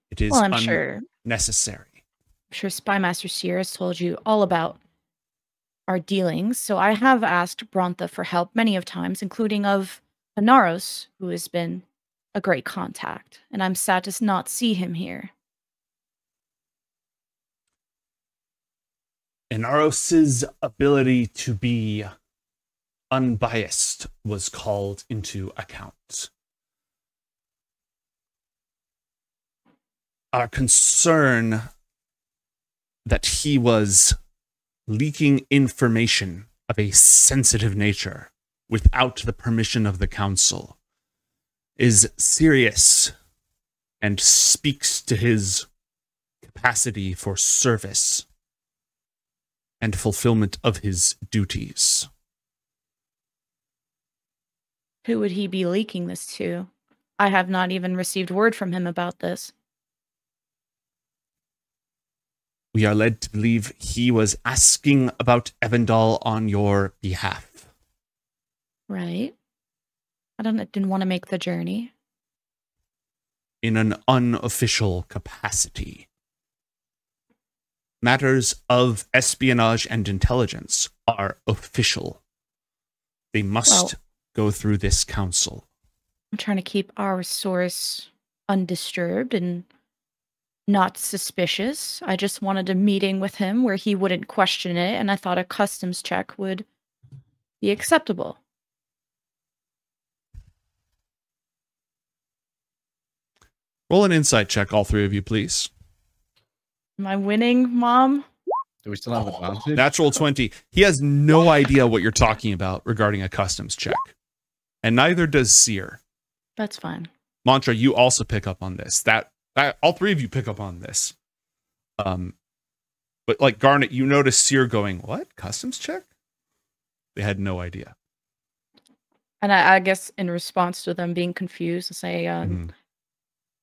It is unnecessary. I'm sure Spymaster Seer has told you all about our dealings, so I have asked Brontha for help many of times, including of Anaros, who has been a great contact, and I'm sad to not see him here. Anaros's ability to be unbiased was called into account. Our concern that he was leaking information of a sensitive nature without the permission of the council is serious and speaks to his capacity for service and fulfillment of his duties. Who would he be leaking this to? I have not even received word from him about this. We are led to believe he was asking about Evandal on your behalf. Right. I didn't want to make the journey. In an unofficial capacity. Matters of espionage and intelligence are official. They must go through this council. I'm trying to keep our source undisturbed, and not suspicious. I just wanted a meeting with him where he wouldn't question it, and I thought a customs check would be acceptable. Roll an insight check, all three of you, please. Am I winning, Mom? Do we still have advantage? Natural 20. He has no idea what you're talking about regarding a customs check. And neither does Seer. That's fine. Mantra, you also pick up on this. That all three of you pick up on this. But like Garnet, you notice Seer going, what? Customs check? They had no idea. And I guess in response to them being confused, I say,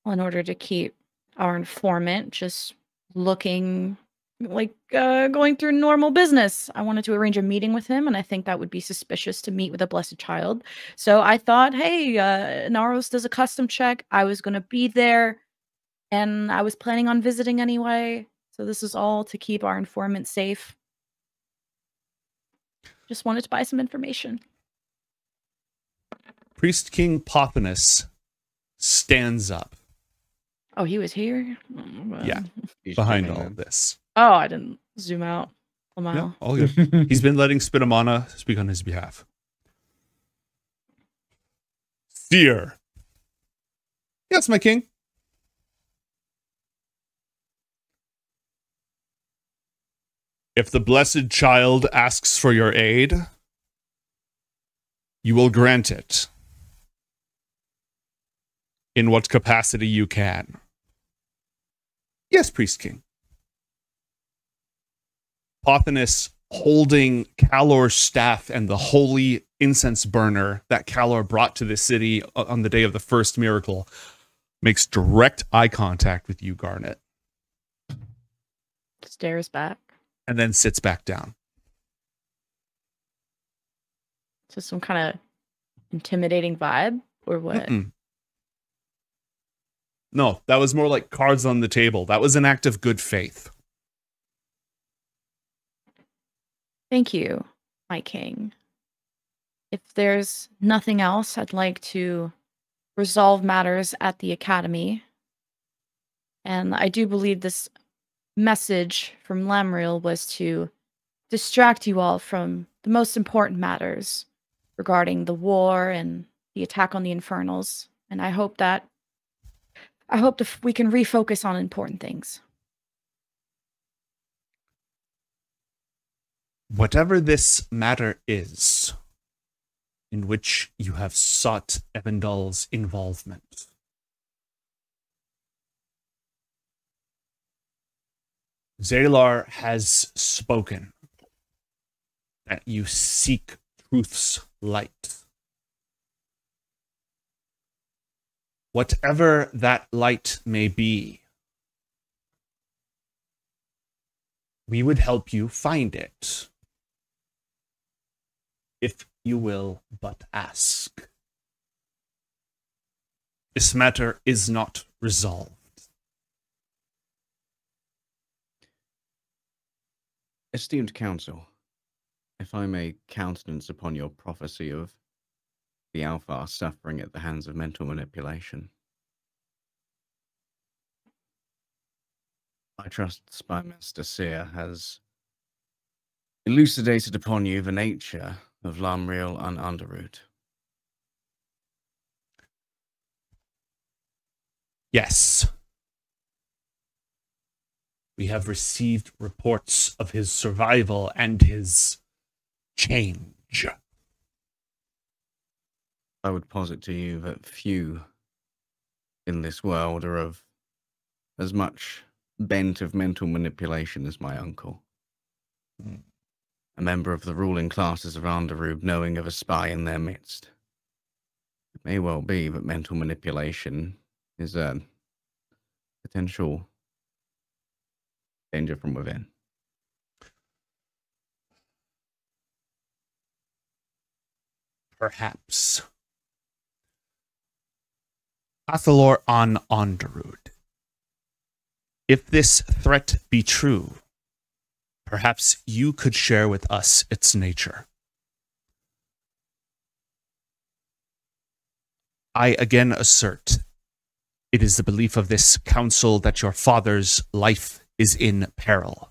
well, in order to keep our informant just looking like going through normal business, I wanted to arrange a meeting with him, and I think that would be suspicious to meet with a blessed child. So I thought, hey, Naros does a custom check. I was going to be there, and I was planning on visiting anyway. So this is all to keep our informant safe. Just wanted to buy some information. Priest King Pothinus stands up. Oh, he was here? Oh, well. Yeah, He's behind zooming all in. of this. Oh, I didn't zoom out a mile. Yeah, all good. He's been letting Spitamana speak on his behalf. Seer. Yes, my king. If the blessed child asks for your aid, you will grant it. In what capacity you can. Yes, Priest King. Pothinus, holding Calor's staff and the holy incense burner that Calor brought to the city on the day of the first miracle, makes direct eye contact with you, Garnet, Stares back. and then sits back down. Just some kind of intimidating vibe, or what? Mm-mm. No, that was more like cards on the table. That was an act of good faith. Thank you, my king. If there's nothing else, I'd like to resolve matters at the academy. And I do believe this message from Lamriel was to distract you all from the most important matters regarding the war and the attack on the Infernals. And I hope that we can refocus on important things. Whatever this matter is, in which you have sought Evandal's involvement, Zalar has spoken that you seek truth's light. Whatever that light may be, we would help you find it. If you will but ask. This matter is not resolved. Esteemed council, if I may countenance upon your prophecy of the Alpha suffering at the hands of mental manipulation, I trust Spymaster Seer has elucidated upon you the nature of Lamriel and Underroot. Yes. We have received reports of his survival and his change. I would posit to you that few in this world are of as much bent of mental manipulation as my uncle. A member of the ruling classes of Underroot knowing of a spy in their midst. It may well be that mental manipulation is a potential danger from within. Perhaps. Athalor on Underroot. If this threat be true, perhaps you could share with us its nature. I again assert, It is the belief of this council that your father's life is in peril.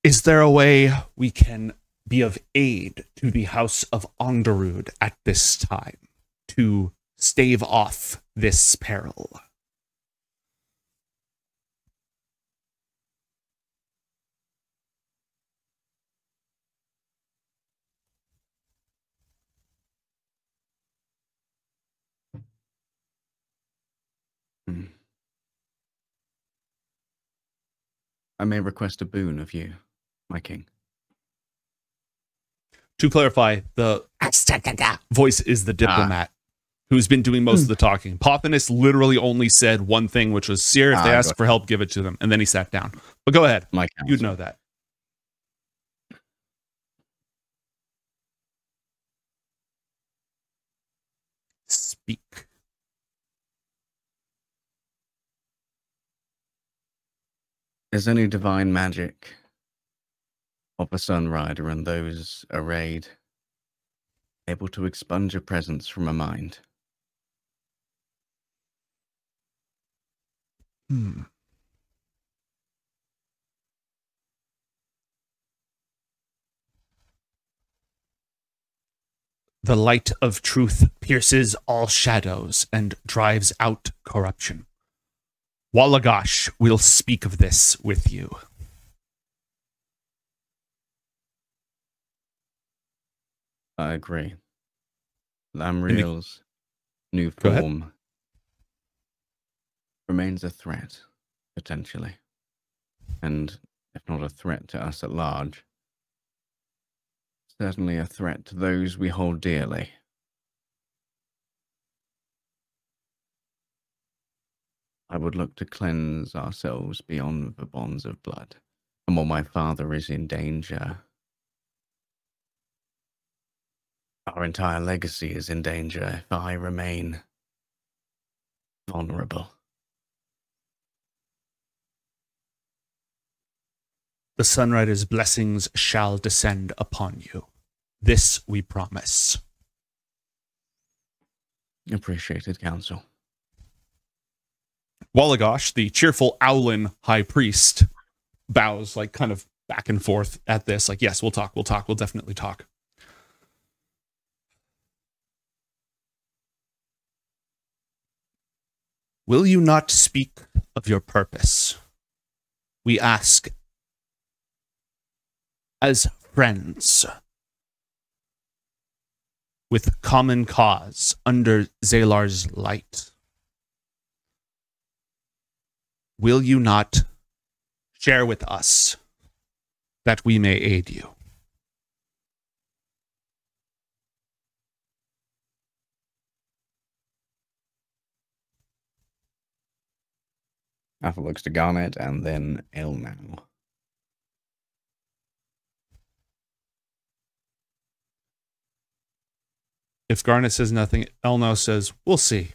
Is there a way we can be of aid to the House of Onderud at this time to stave off this peril? I may request a boon of you, my king. To clarify, the voice is the diplomat who's been doing most of the talking. Pothinus literally only said one thing, which was, Seer, if they ask for help, give it to them. And then he sat down. But go ahead. My counsel. You'd know that. Speak. Is any divine magic of a Sunrider and those arrayed able to expunge a presence from a mind? The light of truth pierces all shadows and drives out corruption. Wallagash will speak of this with you. I agree. Lamriel's new form remains a threat, potentially. And if not a threat to us at large, certainly a threat to those we hold dearly. I would look to cleanse ourselves beyond the bonds of blood. And while my father is in danger, our entire legacy is in danger if I remain vulnerable. The Sunrider's blessings shall descend upon you. This we promise. Appreciated, Council. Wallagash, the cheerful Owlin high priest, bows like kind of back and forth at this. Like, yes, we'll talk, we'll definitely talk. Will you not speak of your purpose? We ask as friends with common cause under Zalar's light. Will you not share with us that we may aid you? Athalor looks to Garnet and then Elnau. If Garnet says nothing, Elnau says, we'll see.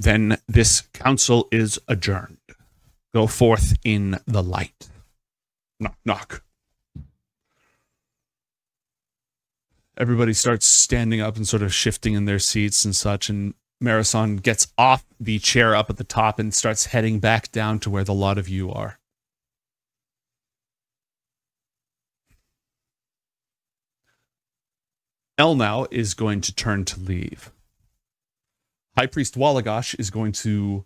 Then this council is adjourned. Go forth in the light. Knock, knock. Everybody starts standing up and sort of shifting in their seats and such, and Marison gets off the chair up at the top and starts heading back down to where the lot of you are. Elnau is going to turn to leave. High Priest Wallagash is going to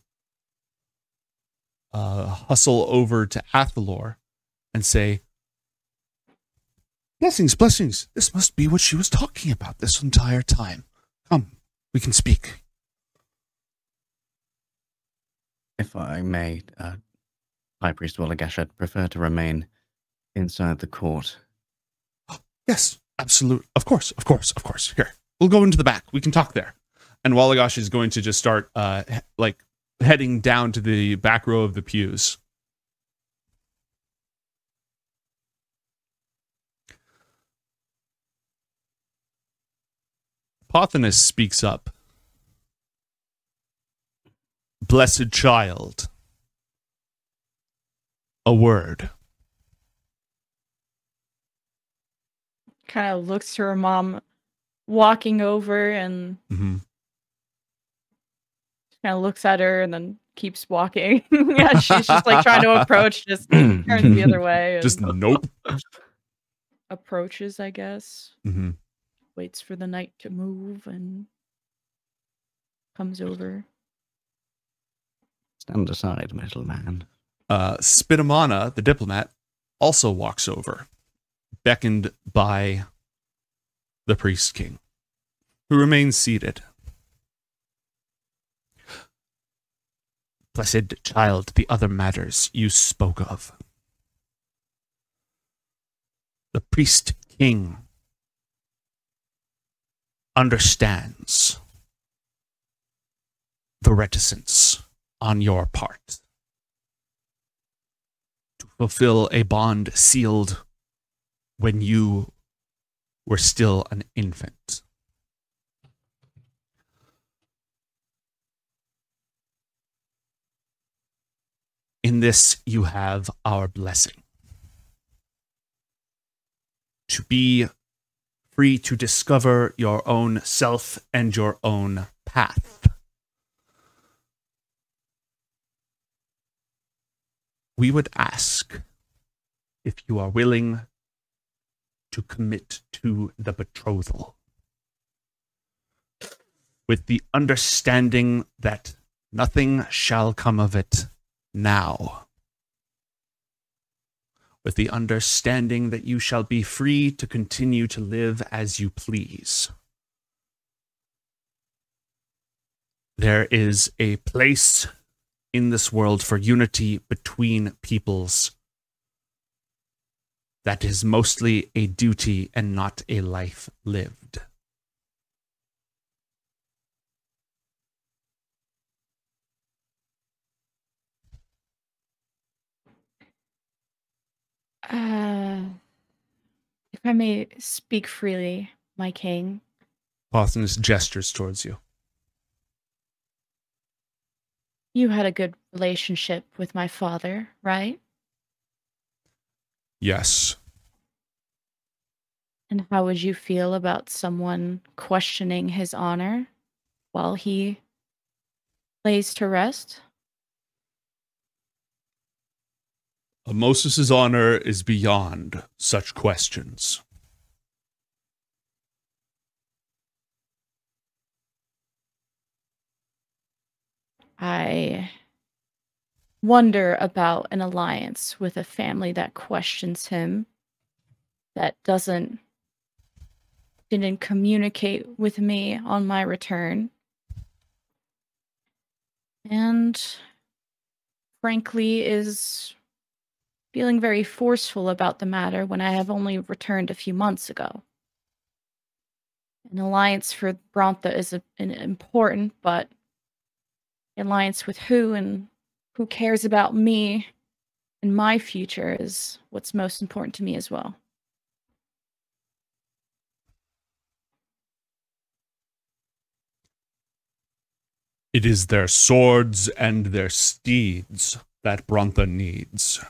hustle over to Athalor and say, blessings, blessings. This must be what she was talking about this entire time. Come, we can speak. If I may, High Priest Wallagash, I'd prefer to remain inside the court. Yes, absolutely. Of course. Here, we'll go into the back. We can talk there. And Wallagash is going to just start, like, heading down to the back row of the pews. Pothinus speaks up. Blessed child. A word. kind of looks to her mom walking over and Mm-hmm. kind of looks at her and then keeps walking. Yeah, she's just like trying to approach, just turns the other way and Just nope. approaches, I guess. Mm-hmm. Waits for the night to move and comes over. Stand aside, little man. Spidamana, the diplomat, also walks over, beckoned by the priest king, who remains seated. Blessed child, the other matters you spoke of. The priest king understands the reticence on your part to fulfill a bond sealed when you were still an infant. In this, you have our blessing. To be free to discover your own self and your own path. We would ask if you are willing to commit to the betrothal, with the understanding that nothing shall come of it now, with the understanding that you shall be free to continue to live as you please. There is a place in this world for unity between peoples that is mostly a duty and not a life lived. If I may speak freely, my king. Pothinus gestures towards you. You had a good relationship with my father, right? Yes. And how would you feel about someone questioning his honor while he lays to rest? Moses' honor is beyond such questions. I wonder about an alliance with a family that questions him, that didn't communicate with me on my return. And frankly is feeling very forceful about the matter when I have only returned a few months ago. An alliance for Brontha is an important, but an alliance with who and who cares about me and my future is what's most important to me as well. It is their swords and their steeds that Brontha needs.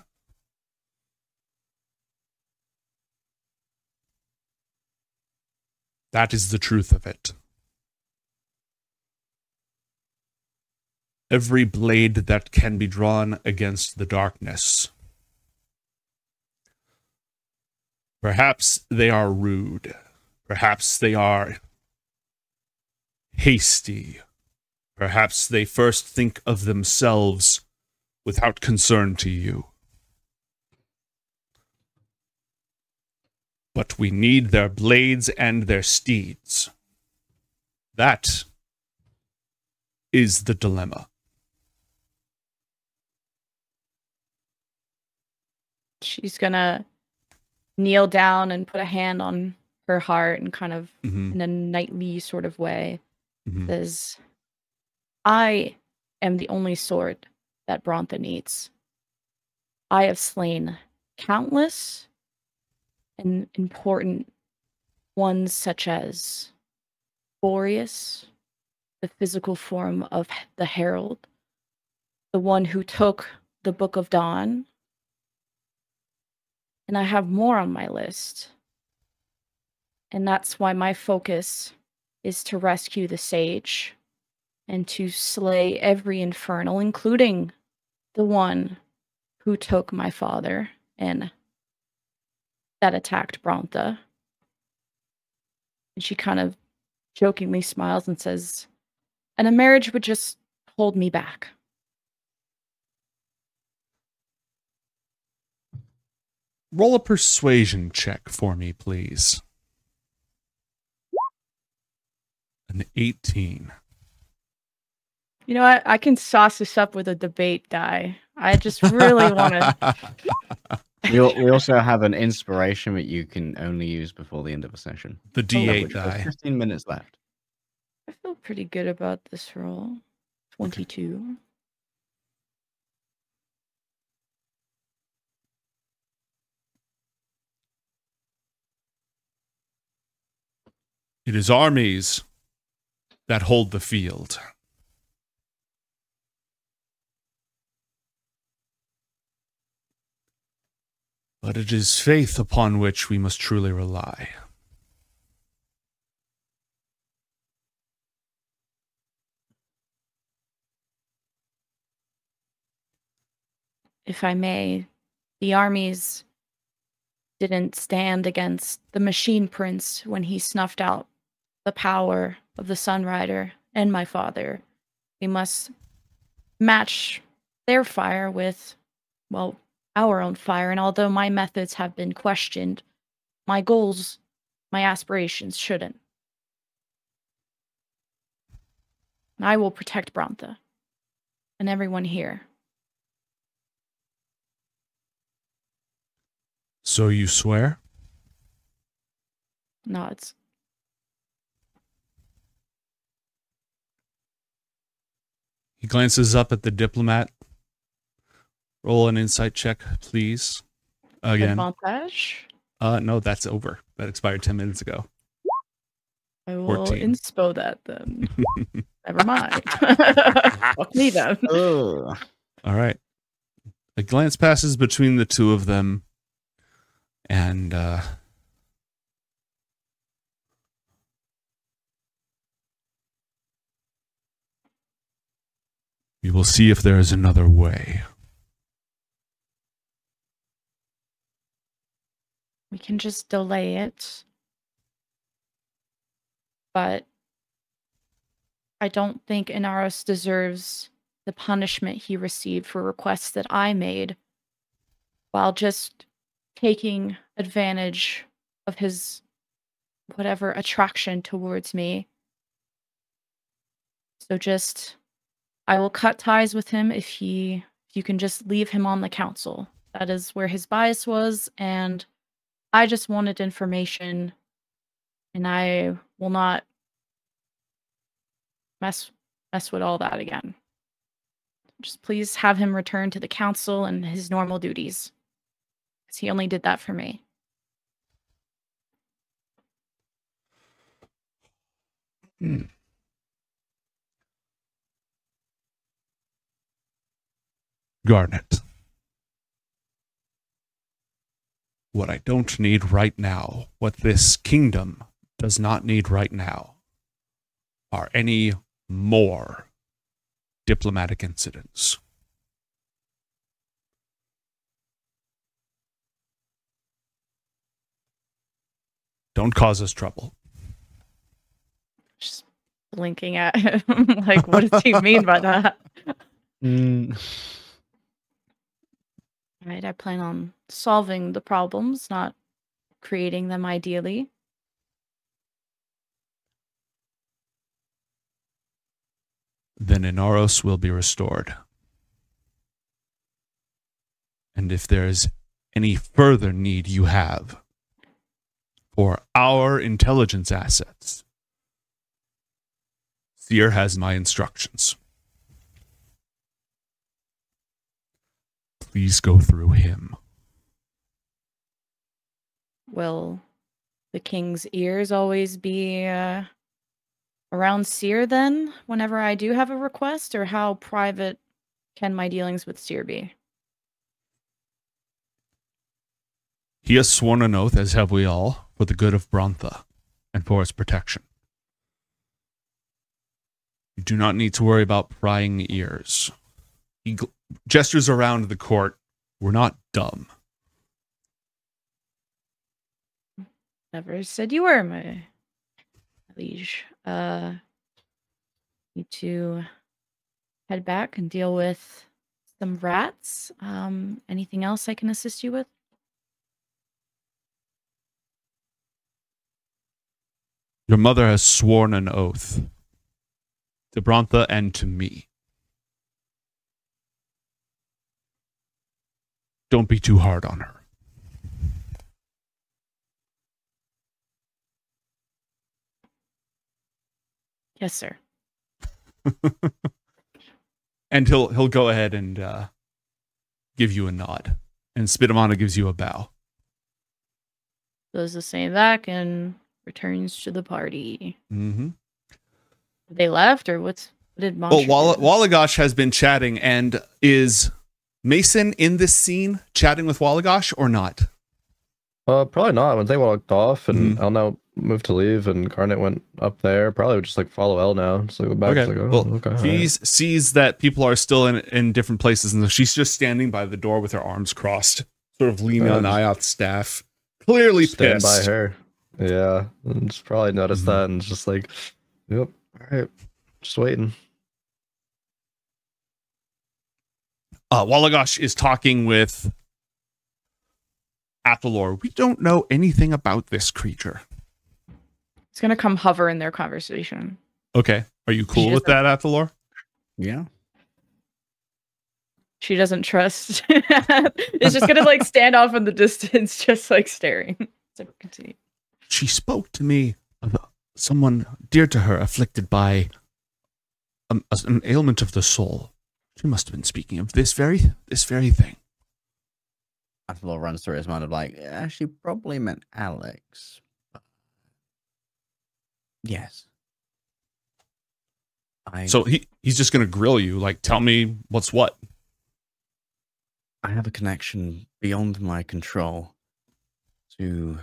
That is the truth of it. Every blade that can be drawn against the darkness. Perhaps they are rude. Perhaps they are hasty. Perhaps they first think of themselves without concern to you. But we need their blades and their steeds. That is the dilemma. She's gonna kneel down and put a hand on her heart and kind of in a knightly sort of way says, I am the only sword that Brontha needs. I have slain countless and important ones such as Boreas, the physical form of the Herald, the one who took the Book of Dawn, and I have more on my list. And that's why my focus is to rescue the sage and to slay every infernal, including the one who took my father and that attacked Brontha. And she kind of jokingly smiles and says, and a marriage would just hold me back. Roll a persuasion check for me, please. An 18. You know what? I can sauce this up with a debate die. I just really want to. We also have an inspiration that you can only use before the end of a session. The D8 Which has die. 15 minutes left. I feel pretty good about this roll. 22. Okay. It is armies that hold the field. But it is faith upon which we must truly rely. If I may, the armies didn't stand against the Machine Prince when he snuffed out the power of the Sunrider and my father. We must match their fire with, well, our own fire. And although my methods have been questioned, my goals, my aspirations shouldn't. And I will protect Brontha and everyone here. So you swear? Nods. He glances up at the diplomat. Roll an insight check, please. Again. Advantage? No, that's over. That expired 10 minutes ago. I will 14. inspo that then. Never mind. Fuck me then. Ugh. All right. A glance passes between the two of them, and we will see if there is another way. We can just delay it. But I don't think Inaros deserves the punishment he received for requests that I made while just taking advantage of his whatever attraction towards me. So just, I will cut ties with him if you can just leave him on the council. That is where his bias was, and I just wanted information, and I will not mess with all that again. Just please have him return to the council and his normal duties, because he only did that for me. Garnet. What I don't need right now, what this kingdom does not need right now, are any more diplomatic incidents. Don't cause us trouble. Just blinking at him, like, what does he mean by that? Right, I plan on solving the problems, not creating them ideally. Then Inaros will be restored. And if there is any further need you have for our intelligence assets, Seer has my instructions. Please go through him. Will the king's ears always be around Seer then, whenever I do have a request, or how private can my dealings with Seer be? He has sworn an oath, as have we all, for the good of Brontha. and for its protection. You do not need to worry about prying ears. He gestures around the court. We're not dumb. Never said you were, my liege. Need to head back and deal with some rats. Anything else I can assist you with? Your mother has sworn an oath to Brontha and to me. Don't be too hard on her. Yes, sir. And he'll go ahead and give you a nod, and Spidamana gives you a bow. Does the same back and returns to the party. Mm-hmm. They left, or what did Monster Well, do? Wallagosh has been chatting, and is Mason in this scene chatting with Wallagosh or not? Probably not. When they walked off and El now moved to leave and Garnet went up there, probably would just like follow El now. So go back. Okay. Like, oh, Well, okay. she sees that people are still in different places, and she's just standing by the door with her arms crossed, sort of leaning on IOTH's staff, clearly stand pissed. by her. Yeah, and just probably noticed that and just like, yep, all right, just waiting. Wallagosh is talking with Athalor. We don't know anything about this creature. It's gonna come hover in their conversation. Okay. Are you cool with that, Athalor? Yeah. She doesn't trust. It's just gonna like stand off in the distance, just like staring. So continue. She spoke to me of someone dear to her afflicted by an ailment of the soul. She must have been speaking of this very thing. Athalor runs through his mind of like, yeah, she probably meant Alex. But yes. So he's just going to grill you, like, tell me what's what. I have a connection beyond my control to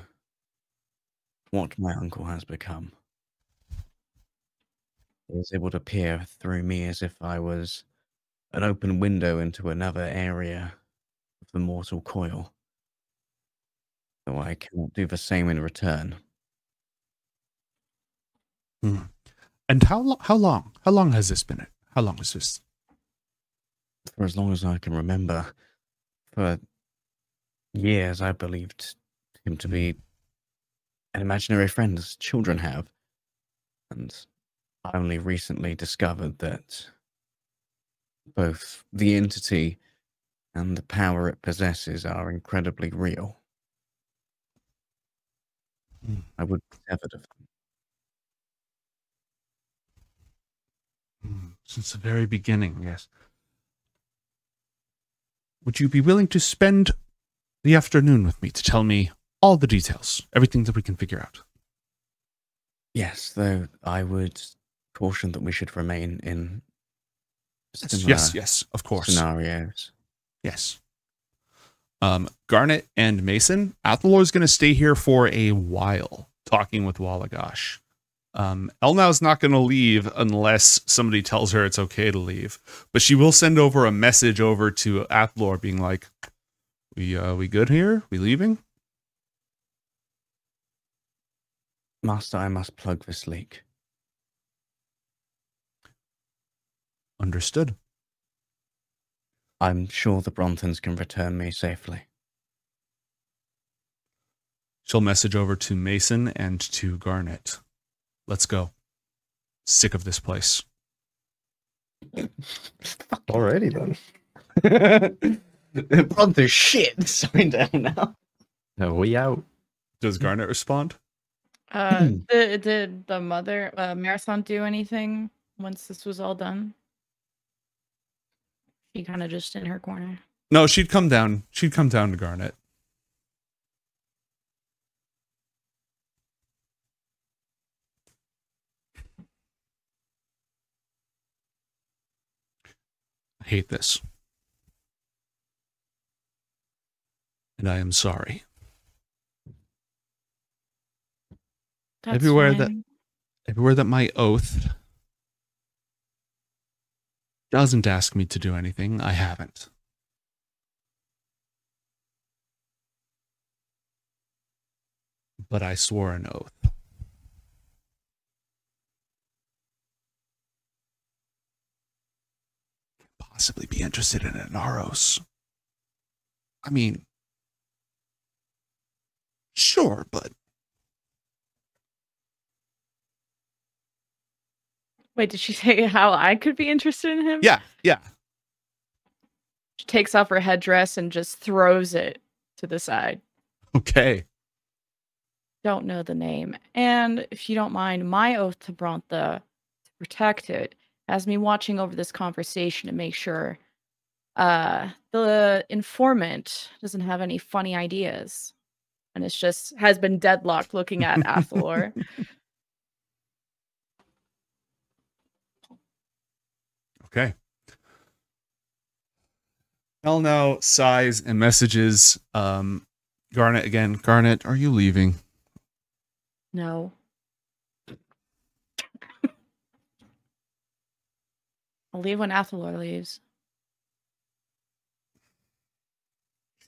what my uncle has become. He was able to peer through me as if I was an open window into another area of the mortal coil. So I cannot do the same in return. And how long has this been? How long is this? For as long as I can remember, for years I believed him to be an imaginary friend as children have. And I only recently discovered that both the entity and the power it possesses are incredibly real. I would be severed of them. Since the very beginning, yes. Would you be willing to spend the afternoon with me to tell me all the details, everything that we can figure out? Yes, though I would caution that we should remain in Yes, of course. scenarios. Yes. Garnet and Mason, Athalor's going to stay here for a while, talking with Wallagosh. Elnau's not going to leave unless somebody tells her it's okay to leave, but she will send over a message over to Athalor being like, we good here? We leaving? Master, I must plug this leak. Understood. I'm sure the Brontons can return me safely. She'll message over to Mason and to Garnet. Let's go. Sick of this place. Alrighty then. Brontha shit. Sorry down now. No, we out. Does Garnet respond? Did the mother Marathon do anything once this was all done? She kind of just in her corner. No, she'd come down. She'd come down to Garnet. I hate this. And I am sorry. That's everywhere fine. that my oath doesn't ask me to do anything, I haven't. But I swore an oath. Possibly be interested in Inaros. I mean, sure, but Wait, did she say how I could be interested in him? yeah. She takes off her headdress and just throws it to the side. Okay. Don't know the name. And if you don't mind, my oath to Brontha, to protect it, has me watching over this conversation to make sure the informant doesn't have any funny ideas. And it's just has been deadlocked looking at Athalor. Okay. Hell no, sighs and messages. Garnet again. Garnet, are you leaving? No. I'll leave when Athalor leaves.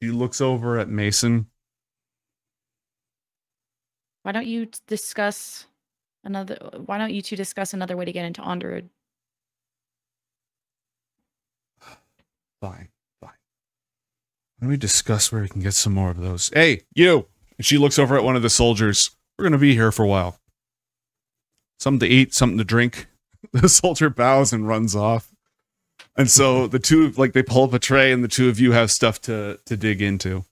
She looks over at Mason. Why don't you discuss why don't you two discuss another way to get into Onderud? Fine. Why don't we discuss where we can get some more of those? Hey, you! And she looks over at one of the soldiers. We're going to be here for a while. Something to eat, something to drink. The soldier bows and runs off. And so the two, they pull up a tray and the two of you have stuff to dig into.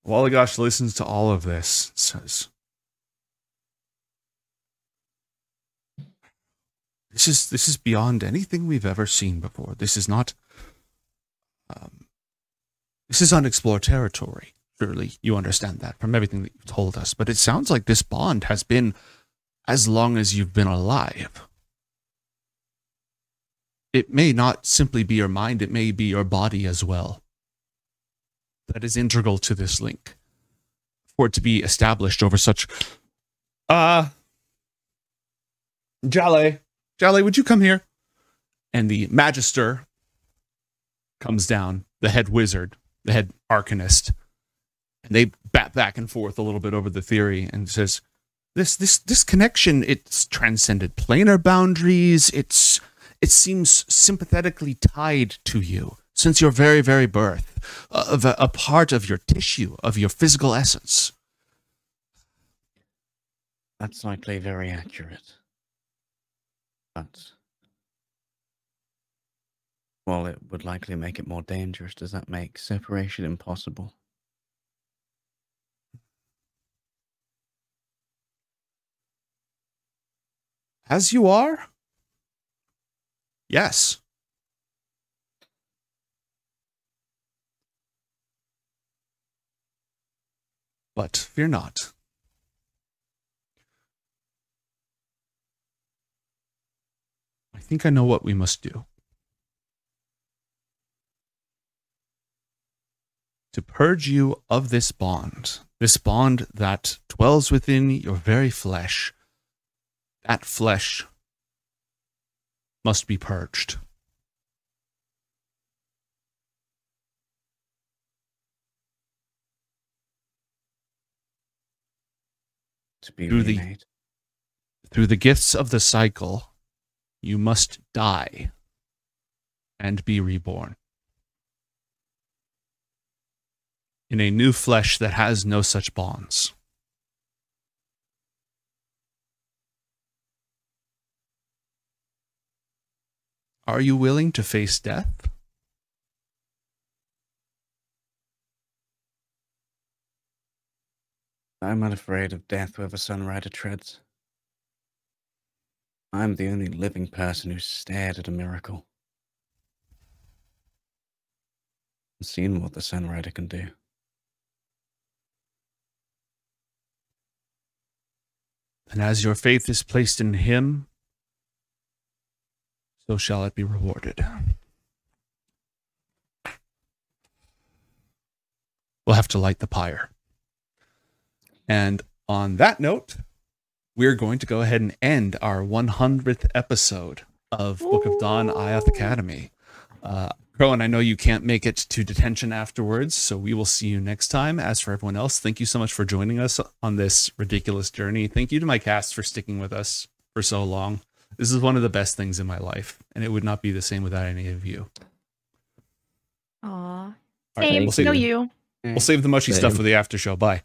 Wallagosh listens to all of this. Says, This is beyond anything we've ever seen before. This is not... this is unexplored territory. Surely you understand that from everything that you've told us. But it sounds like this bond has been as long as you've been alive. It may not simply be your mind, it may be your body as well. That is integral to this link. For it to be established over such... Jale, would you come here? And the Magister comes down, the head wizard, the head arcanist, and they bat back and forth a little bit over the theory and says, this connection, it's transcended planar boundaries, it seems sympathetically tied to you since your very, very birth, a part of your tissue, of your physical essence. That's likely very accurate. But, while it would likely make it more dangerous, does that make separation impossible? As you are? Yes. But fear not. I think I know what we must do. To purge you of this bond that dwells within your very flesh, that flesh must be purged. To be remade. Through the gifts of the cycle, you must die and be reborn. In a new flesh that has no such bonds. Are you willing to face death? I'm unafraid of death where the Sunrider treads. I'm the only living person who's stared at a miracle. And seen what the Sunrider can do. And as your faith is placed in him, so shall it be rewarded. We'll have to light the pyre. And on that note, we're going to go ahead and end our 100th episode of Book of Dawn IOTH Academy. Crowan, I know you can't make it to detention afterwards, so we will see you next time. As for everyone else, thank you so much for joining us on this ridiculous journey. Thank you to my cast for sticking with us for so long. This is one of the best things in my life, and it would not be the same without any of you. Aw. All Same. we'll save, No, you. we'll save the mushy stuff Same. for the after show. Bye.